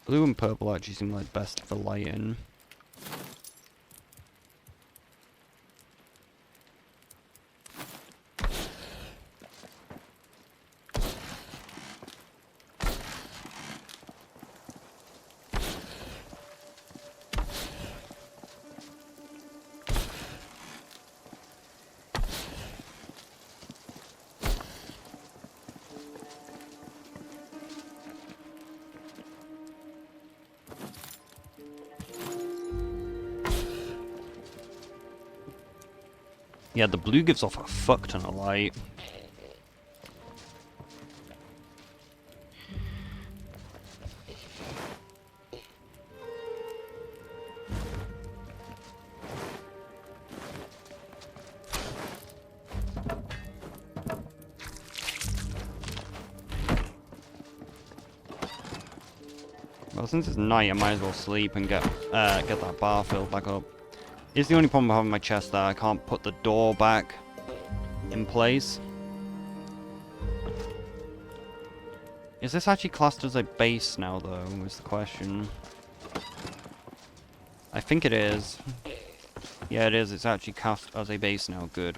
Blue and purple actually seem like best for lighting. Yeah, the blue gives off a fuck ton of light. Well, since it's night, I might as well sleep and get that bar filled back up. It's the only problem with having my chest there. I can't put the door back in place. Is this actually classed as a base now, though, is the question. I think it is. Yeah, it is. It's actually cast as a base now. Good.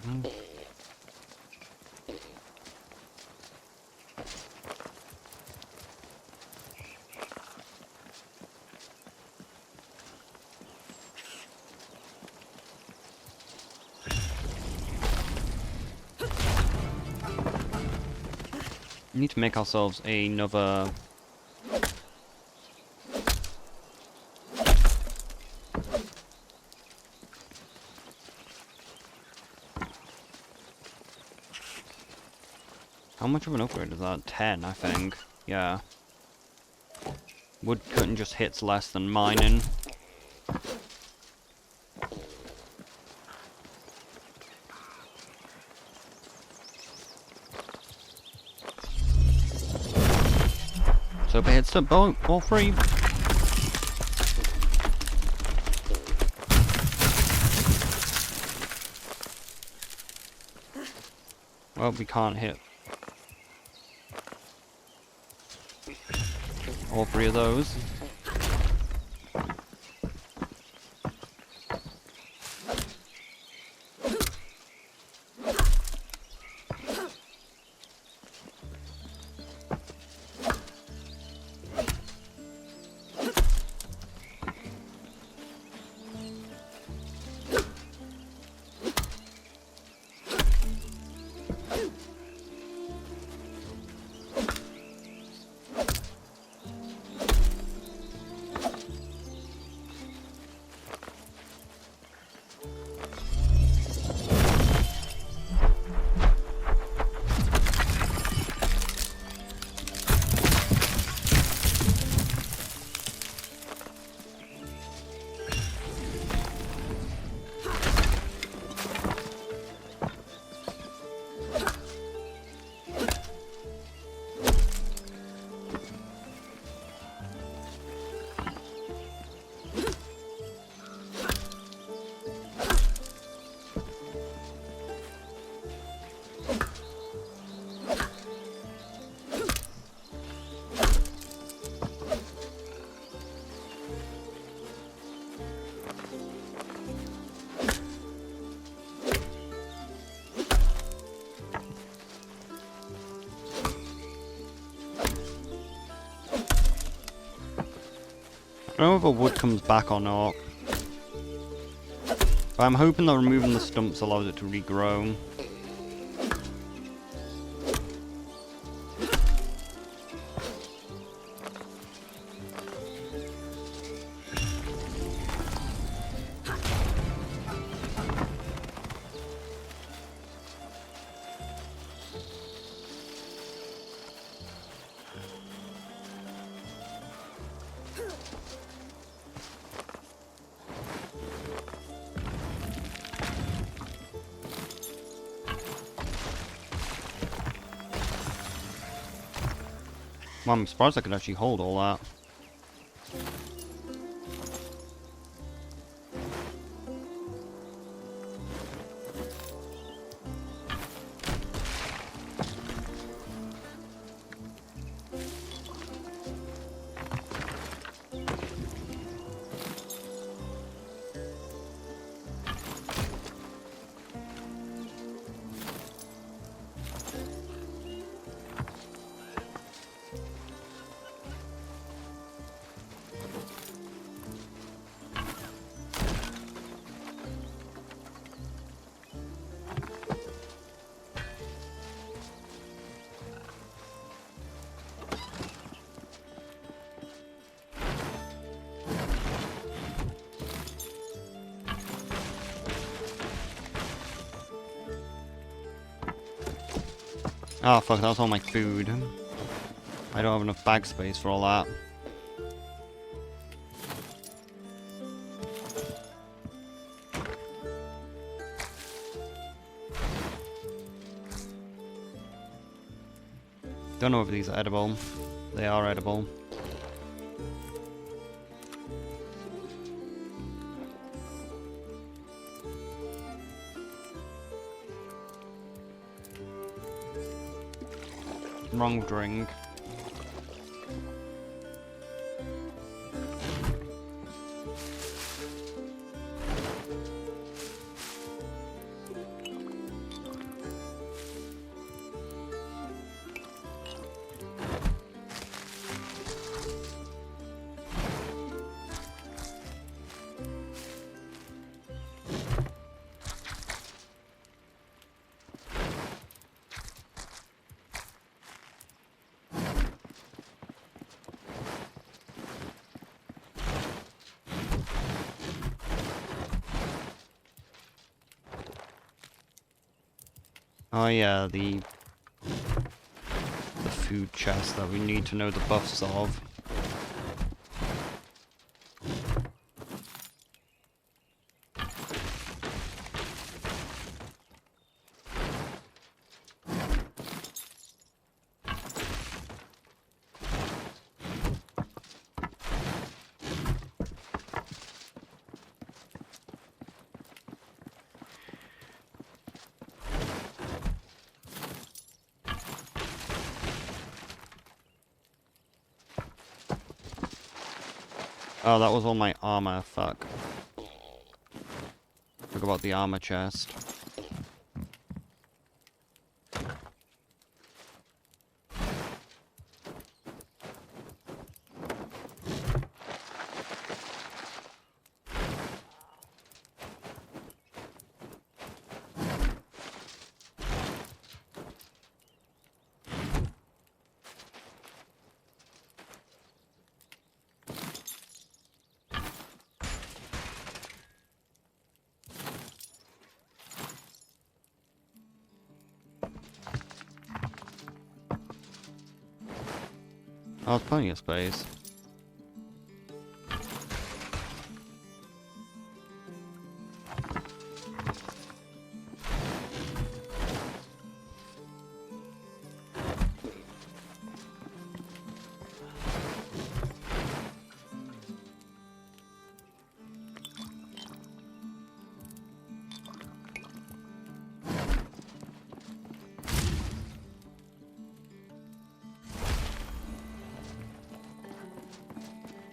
We need to make ourselves another... How much of an upgrade is that? 10, I think. Yeah. Woodcutting just hits less than mining. So if it hits the boat, all three. Well, we can't hit all three of those. I don't know if the wood comes back or not. But I'm hoping that removing the stumps allows it to regrow. Well, I'm surprised I could actually hold all that. Oh fuck, that was all my food. I don't have enough bag space for all that. Don't know if these are edible. They are edible. Wrong drink. Oh yeah, the food chest that we need to know the buffs of. Oh, that was all my armor, fuck. Forgot about the armor chest. Oh, there's plenty of space.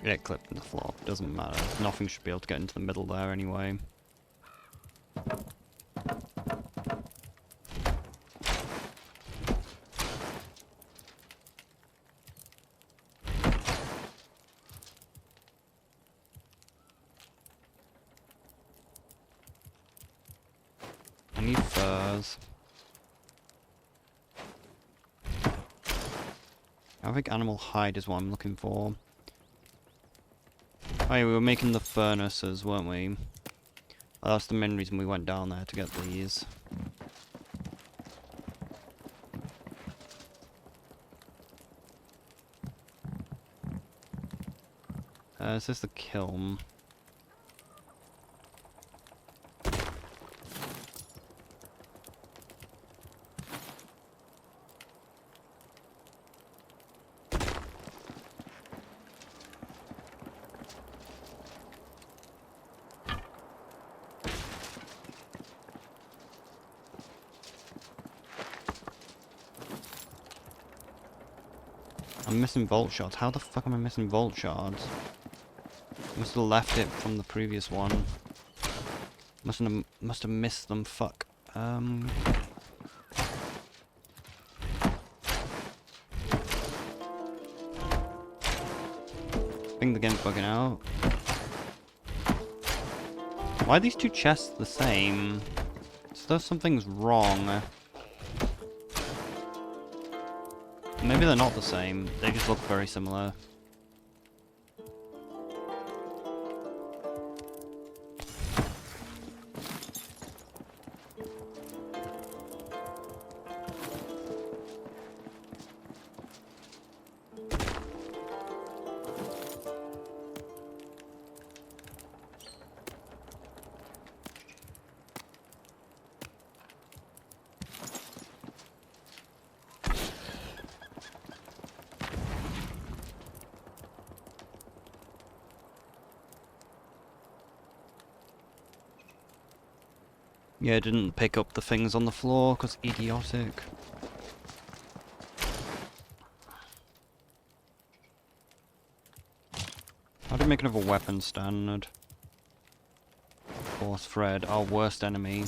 Get clipped in the floor. Doesn't matter. Nothing should be able to get into the middle there anyway. I need furs. I think animal hide is what I'm looking for. Oh yeah, we were making the furnaces, weren't we? Oh, that's the main reason we went down there, to get these. Is this the kiln? I'm missing vault shards. How the fuck am I missing vault shards? Must have left it from the previous one. Must have missed them. Fuck. I think the game's bugging out. Why are these two chests the same? So something's wrong. Maybe they're not the same. They just look very similar. Yeah, didn't pick up the things on the floor, because idiotic. How do you make another weapon standard? Force thread, our worst enemy.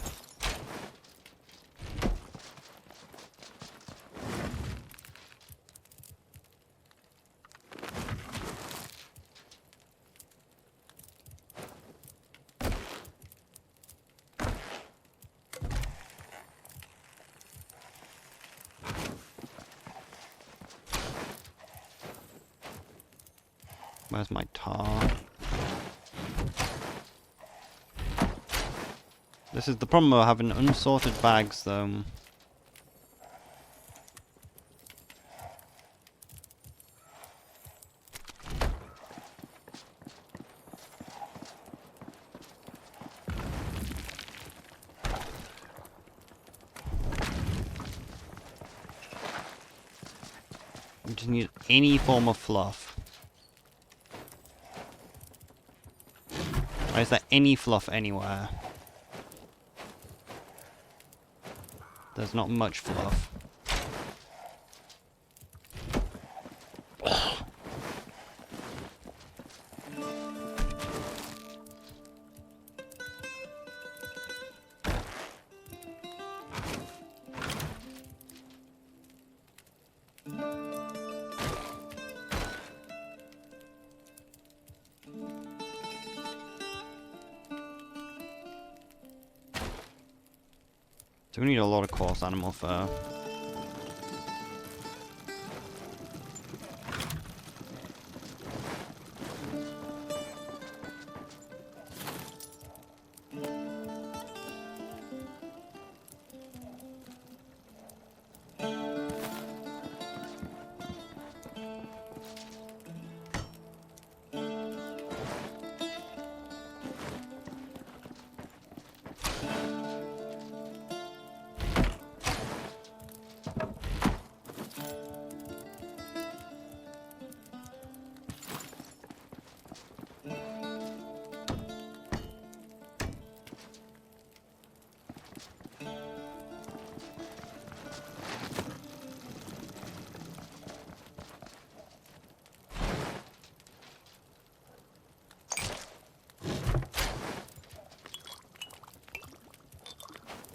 Where's my tar? This is the problem of having unsorted bags, though. We just need any form of fluff. Or is there any fluff anywhere? There's not much fluff. So we need a lot of coarse animal fur.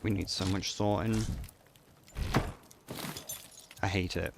We need so much sorting. I hate it.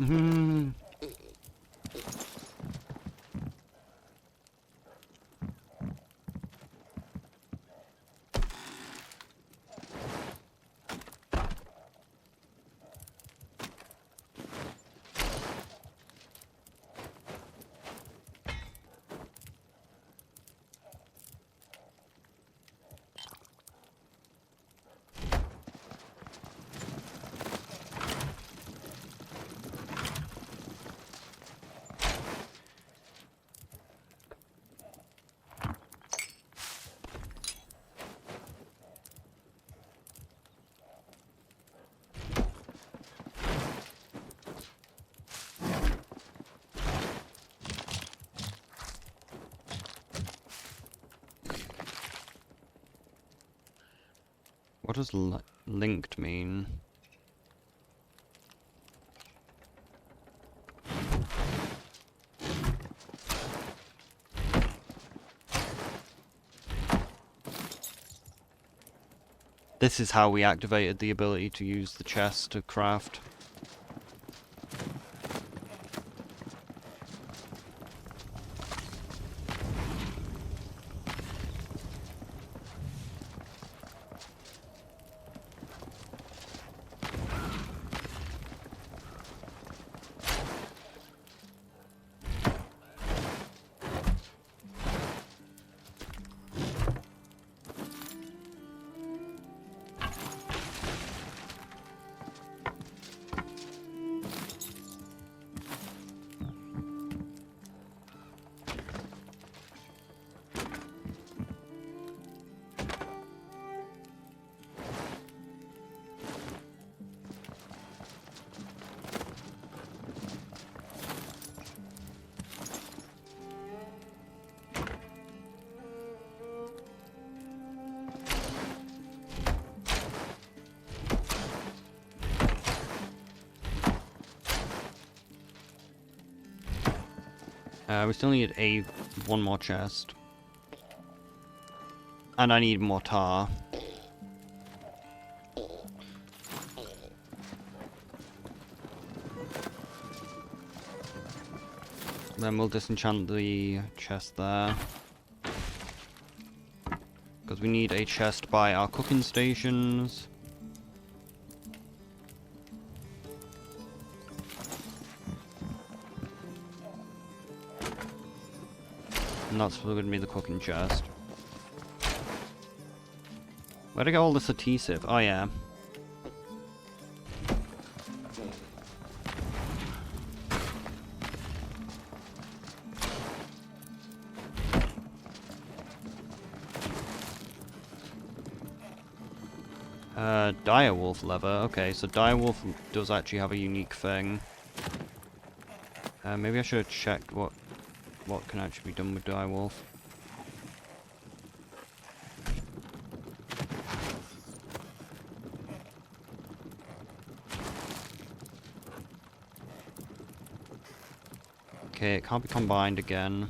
What does linked mean? This is how we activated the ability to use the chest to craft. We still need one more chest. And I need more tar. Then we'll disenchant the chest there. Because we need a chest by our cooking stations. And that's going to be the cooking chest. Where'd I get all this adhesive? Oh yeah. Direwolf leather. Okay, so direwolf does actually have a unique thing. Maybe I should have checked what can actually be done with direwolf. Okay, it can't be combined again.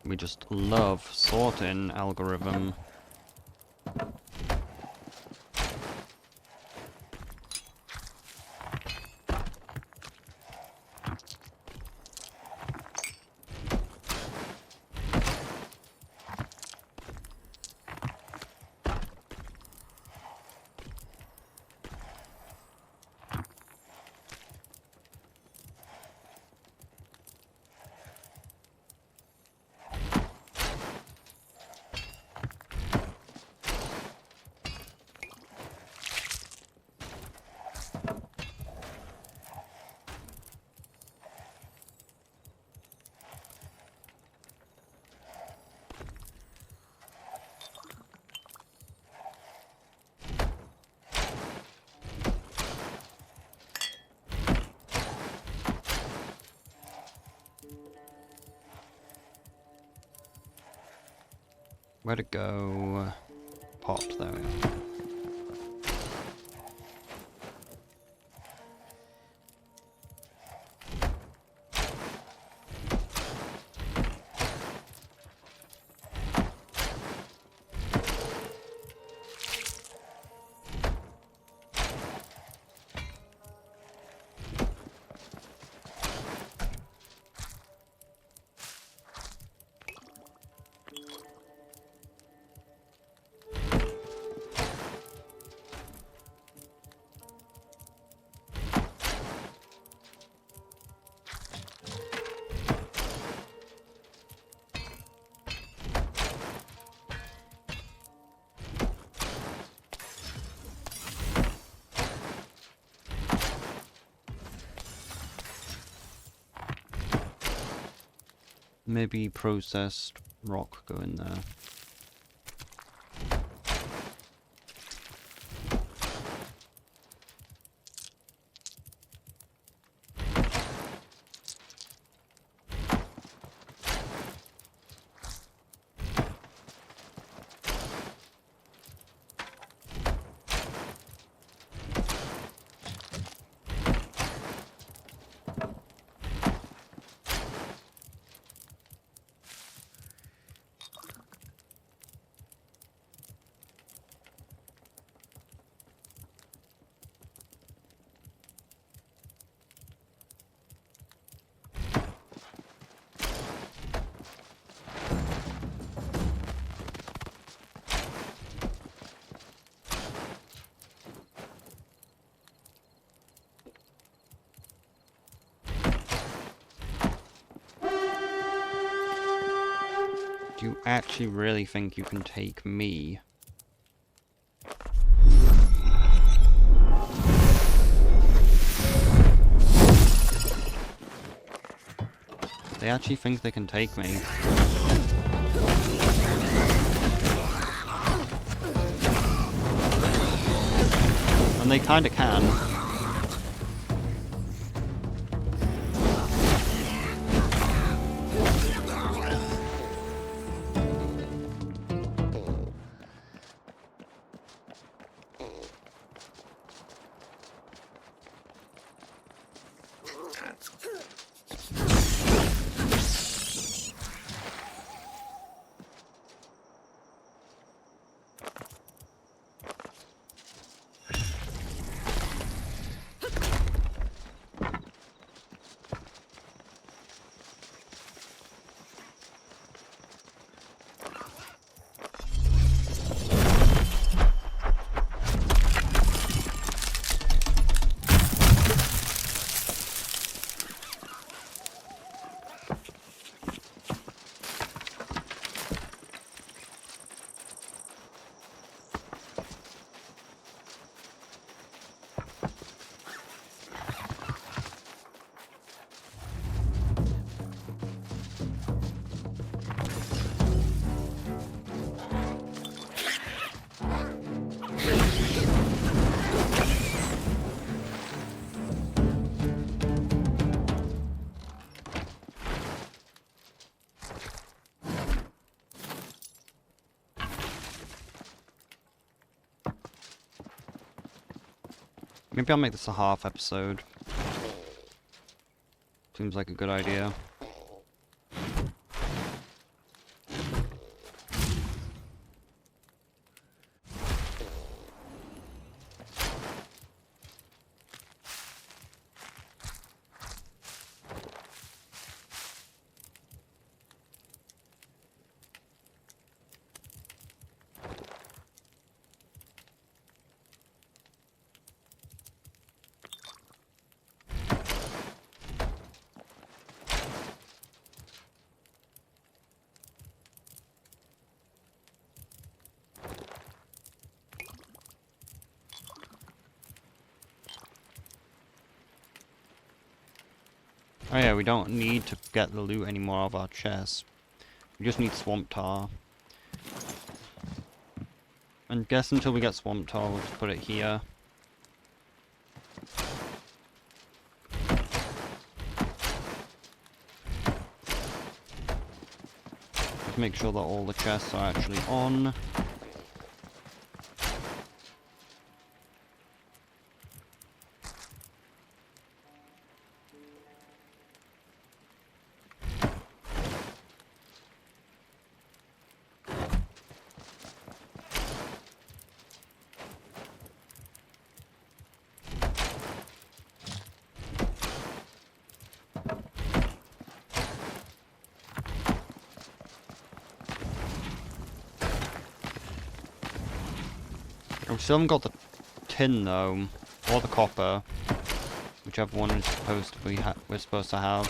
We just love sorting algorithm. Where'd it go? Pot, there we go. Maybe processed rock go in there. Do you actually really think you can take me? They actually think they can take me. And they kinda can. Maybe I'll make this a half episode. Seems like a good idea. Oh yeah, we don't need to get the loot anymore of our chests. We just need swamp tar. And guess until we get swamp tar, we'll just put it here. Just make sure that all the chests are actually on. We still haven't got the tin though, or the copper, whichever one is supposed to be we're supposed to have.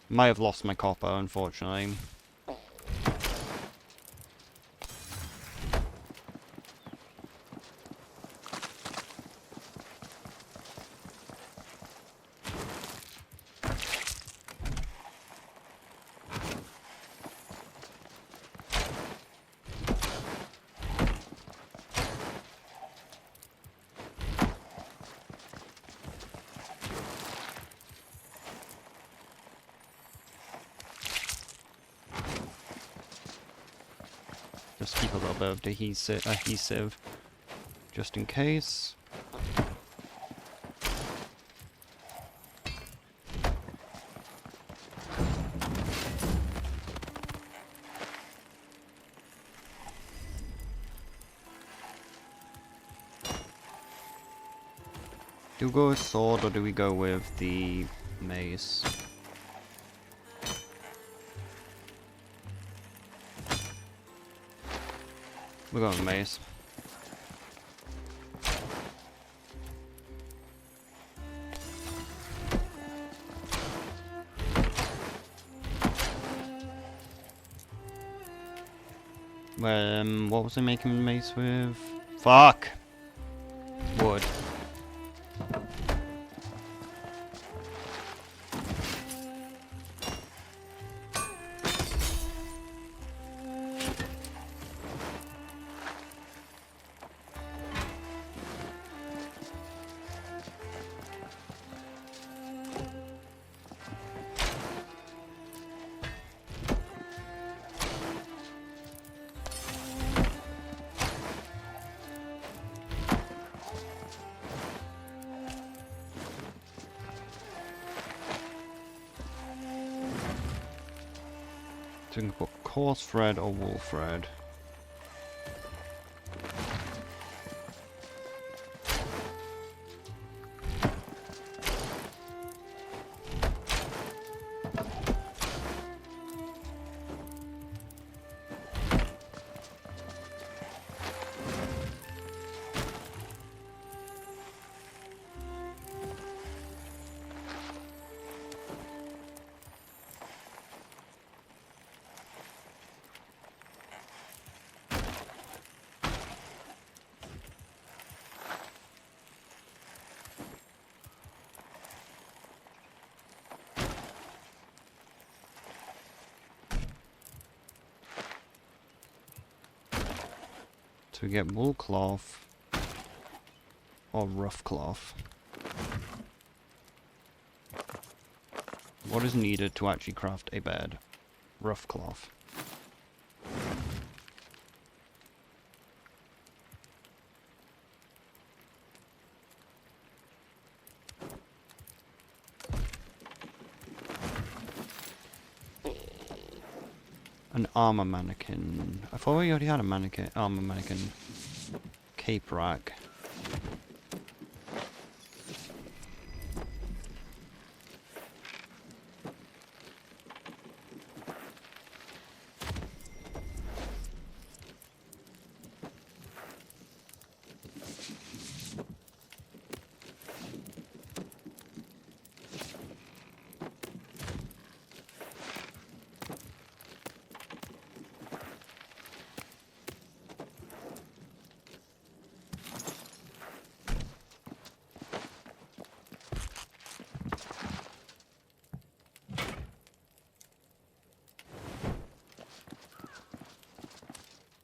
Might have lost my copper, unfortunately. Just keep a little bit of adhesive, just in case. Do we go with sword or do we go with the mace? We're going with mace. What was I making mace with? Fuck! Wood. So we can put coarse thread or wool thread. So we get wool cloth or rough cloth. What is needed to actually craft a bed? Rough cloth. An armor mannequin. I thought we already had a mannequin, armor mannequin. Cape rack.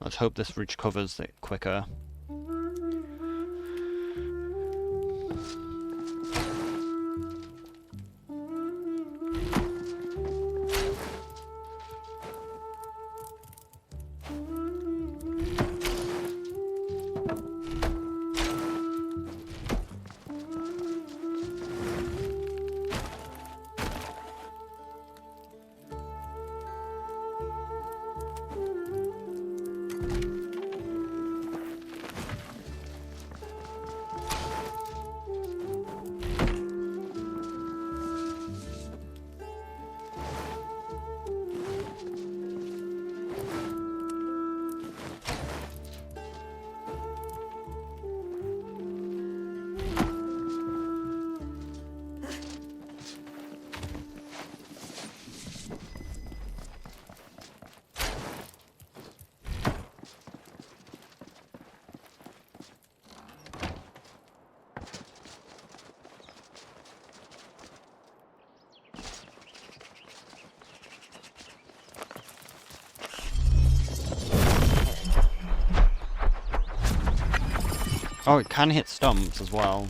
Let's hope this recovers it quicker. Oh, it can hit stumps as well.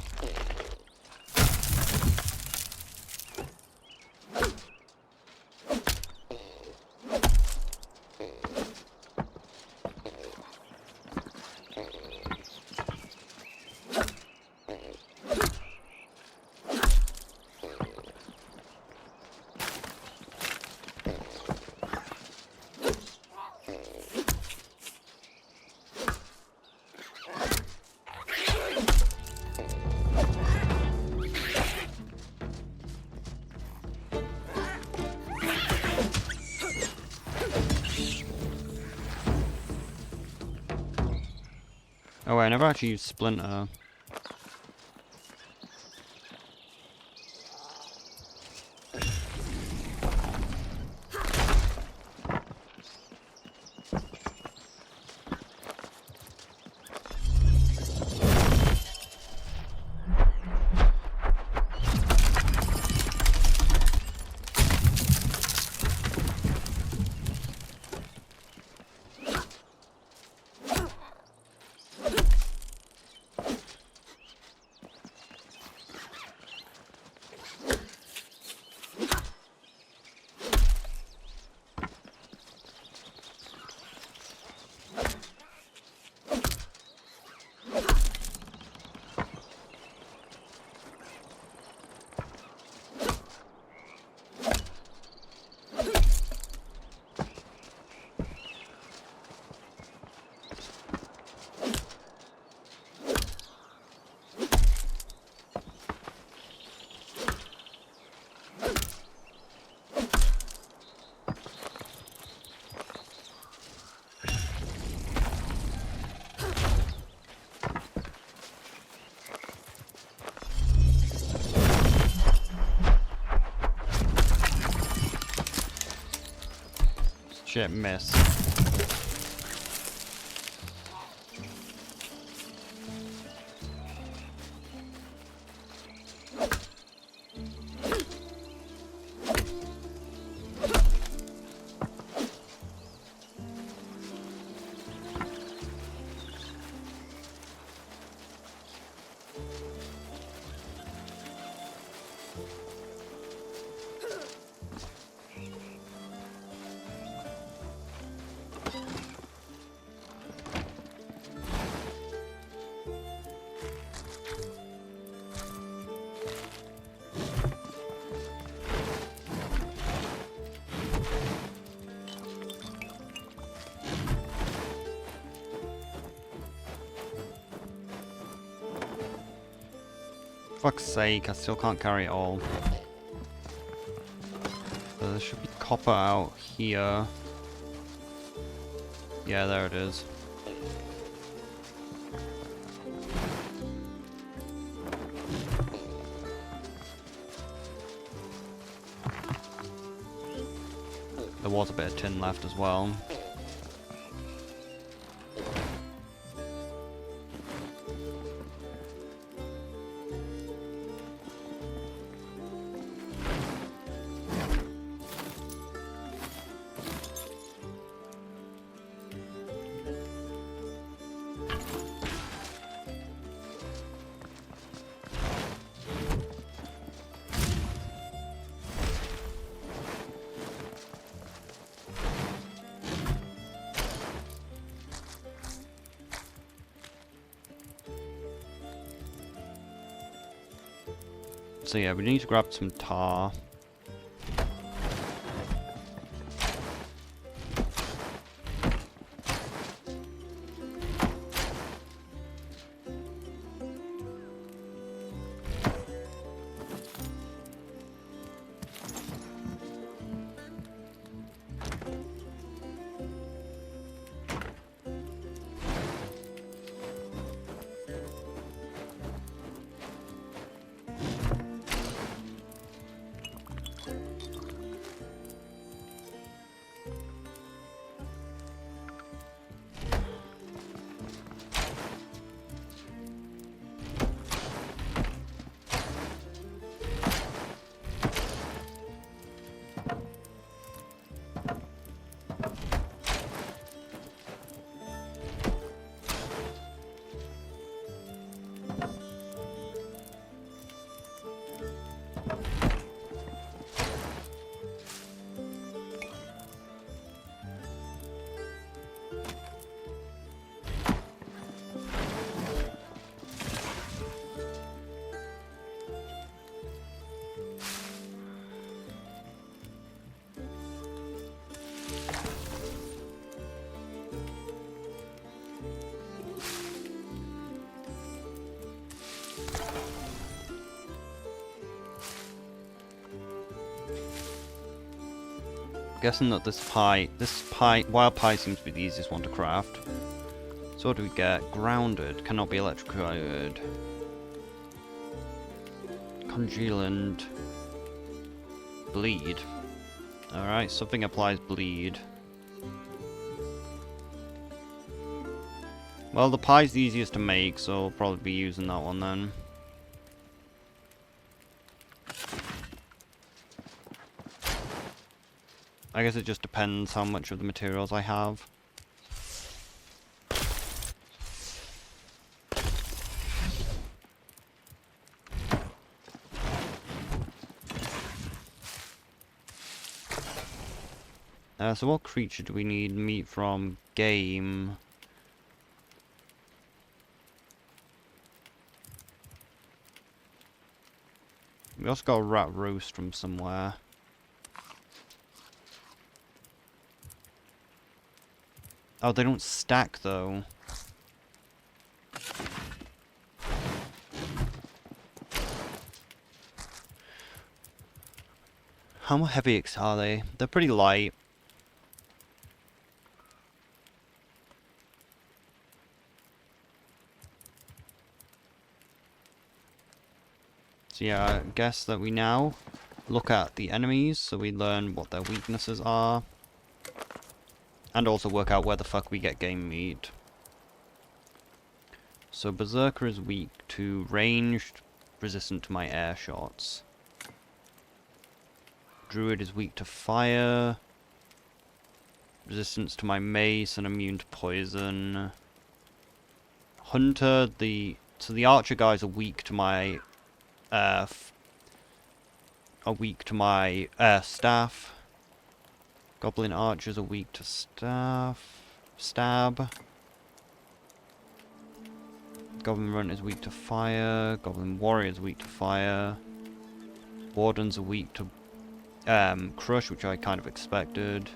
Oh wait, I never actually used Splinter. Shit, miss. Fuck's sake, I still can't carry it all. So there should be copper out here. Yeah, there it is. There was a bit of tin left as well. So yeah, we need to grab some tar. Guessing that this wild pie seems to be the easiest one to craft. So what do we get? Grounded, cannot be electrocuted. Congealant. Bleed. Alright, something applies bleed. Well, the pie's the easiest to make, so I'll probably be using that one then. I guess it just depends how much of the materials I have. So what creature do we need meat from? Game. We also got a rat roast from somewhere. Oh, they don't stack though. How heavy are they? They're pretty light. So yeah, I guess that we now look at the enemies so we learn what their weaknesses are. And also work out where the fuck we get game meat. So Berserker is weak to ranged, resistant to my air shots. Druid is weak to fire, resistance to my mace, and immune to poison. Hunter, the archer guys are weak to my staff. Goblin archers are weak to stab. Goblin runner is weak to fire. Goblin warrior is weak to fire. Wardens are weak to crush, which I kind of expected.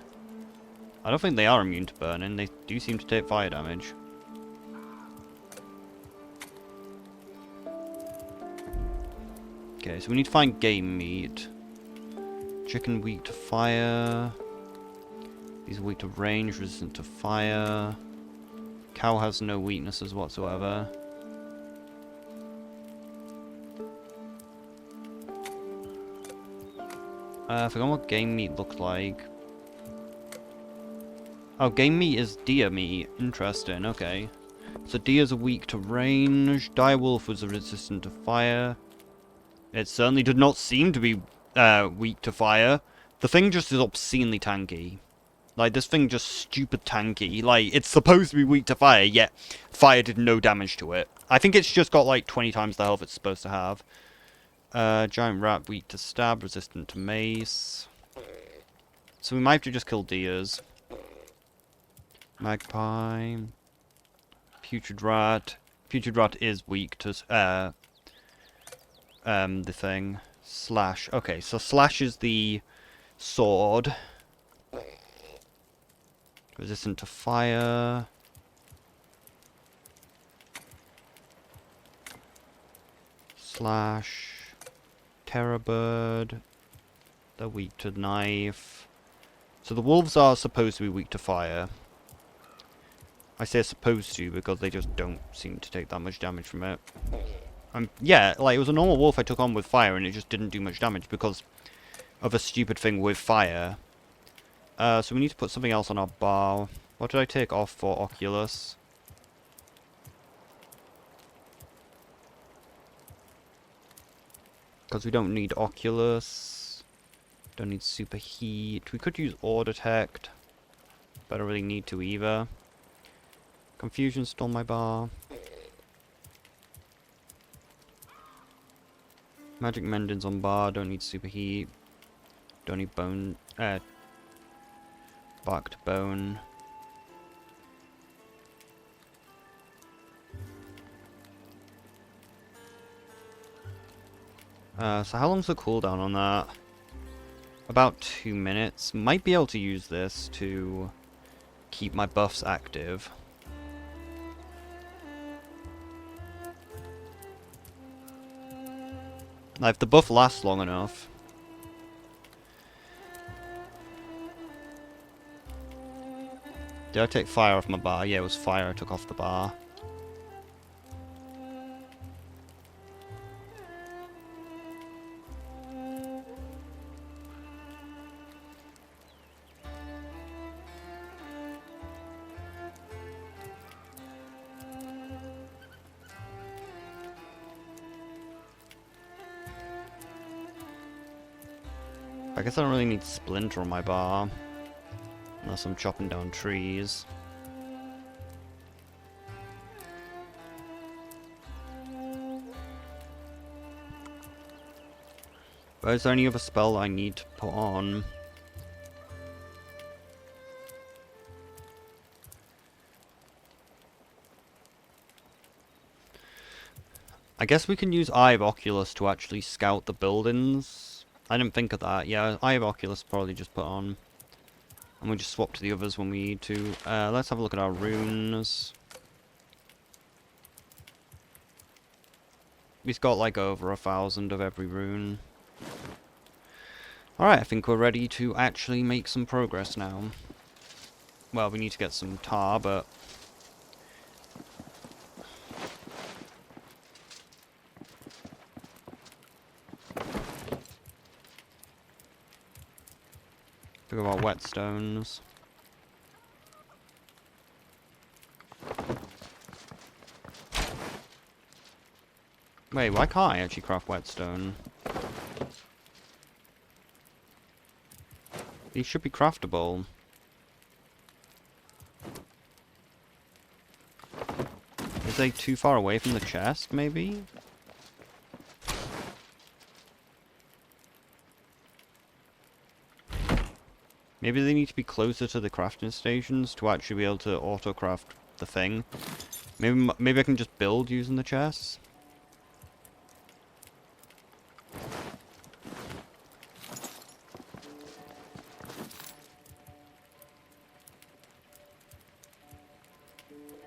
I don't think they are immune to burning. They do seem to take fire damage. Okay, so we need to find game meat. Chicken weak to fire. These are weak to range, resistant to fire. Cow has no weaknesses whatsoever. I forgot what game meat looks like. Oh, game meat is deer meat. Interesting, okay. So deers are weak to range. Direwolf was resistant to fire. It certainly did not seem to be weak to fire. The thing just is obscenely tanky. Like, this thing just stupid tanky. Like, it's supposed to be weak to fire, yet fire did no damage to it. I think it's just got like 20 times the health it's supposed to have. Giant rat weak to stab, resistant to mace. So we might have to just kill deers. Magpie. Putrid rat. Putrid rat is weak to the thing. Slash. Okay, so slash is the sword. Resistant to fire. Slash. Terror bird. They're weak to knife. So the wolves are supposed to be weak to fire. I say supposed to because they just don't seem to take that much damage from it. Yeah, like it was a normal wolf I took on with fire and it just didn't do much damage because of a stupid thing with fire. So we need to put something else on our bar. What did I take off for Oculus? Because we don't need Oculus. Don't need super heat. We could use ore detect. But I don't really need to either. Confusion stole my bar. Magic mendings on bar. Don't need super heat. Don't need bone. Bark to bone. So how long's the cooldown on that? About 2 minutes. Might be able to use this to keep my buffs active. Now, if the buff lasts long enough. Did I take fire off my bar? Yeah, it was fire I took off the bar. I guess I don't really need splinter on my bar. Unless I'm chopping down trees. But is there any other spell I need to put on? I guess we can use Eye of Oculus to actually scout the buildings. I didn't think of that. Yeah, Eye of Oculus probably just put on. And we'll just swap to the others when we need to. Let's have a look at our runes. We've got like over 1,000 of every rune. Alright, I think we're ready to actually make some progress now. Well, we need to get some tar, but... Think about whetstones. Wait, why can't I actually craft whetstone? These should be craftable. Is they too far away from the chest, maybe? Maybe they need to be closer to the crafting stations to actually be able to auto-craft the thing. Maybe I can just build using the chests?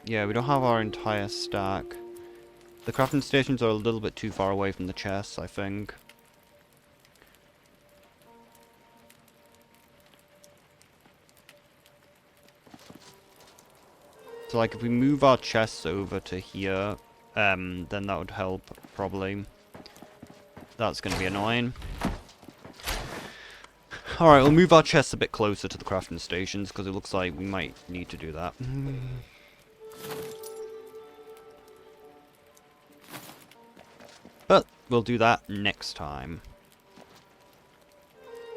Yeah, we don't have our entire stack. The crafting stations are a little bit too far away from the chests, I think. So like if we move our chests over to here, then that would help, probably. That's going to be annoying. Alright, we'll move our chests a bit closer to the crafting stations, because it looks like we might need to do that. But we'll do that next time.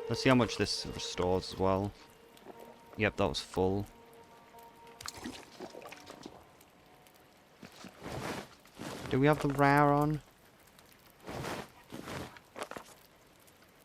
Let's see how much this restores as well. Yep, that was full. Do we have the rare on?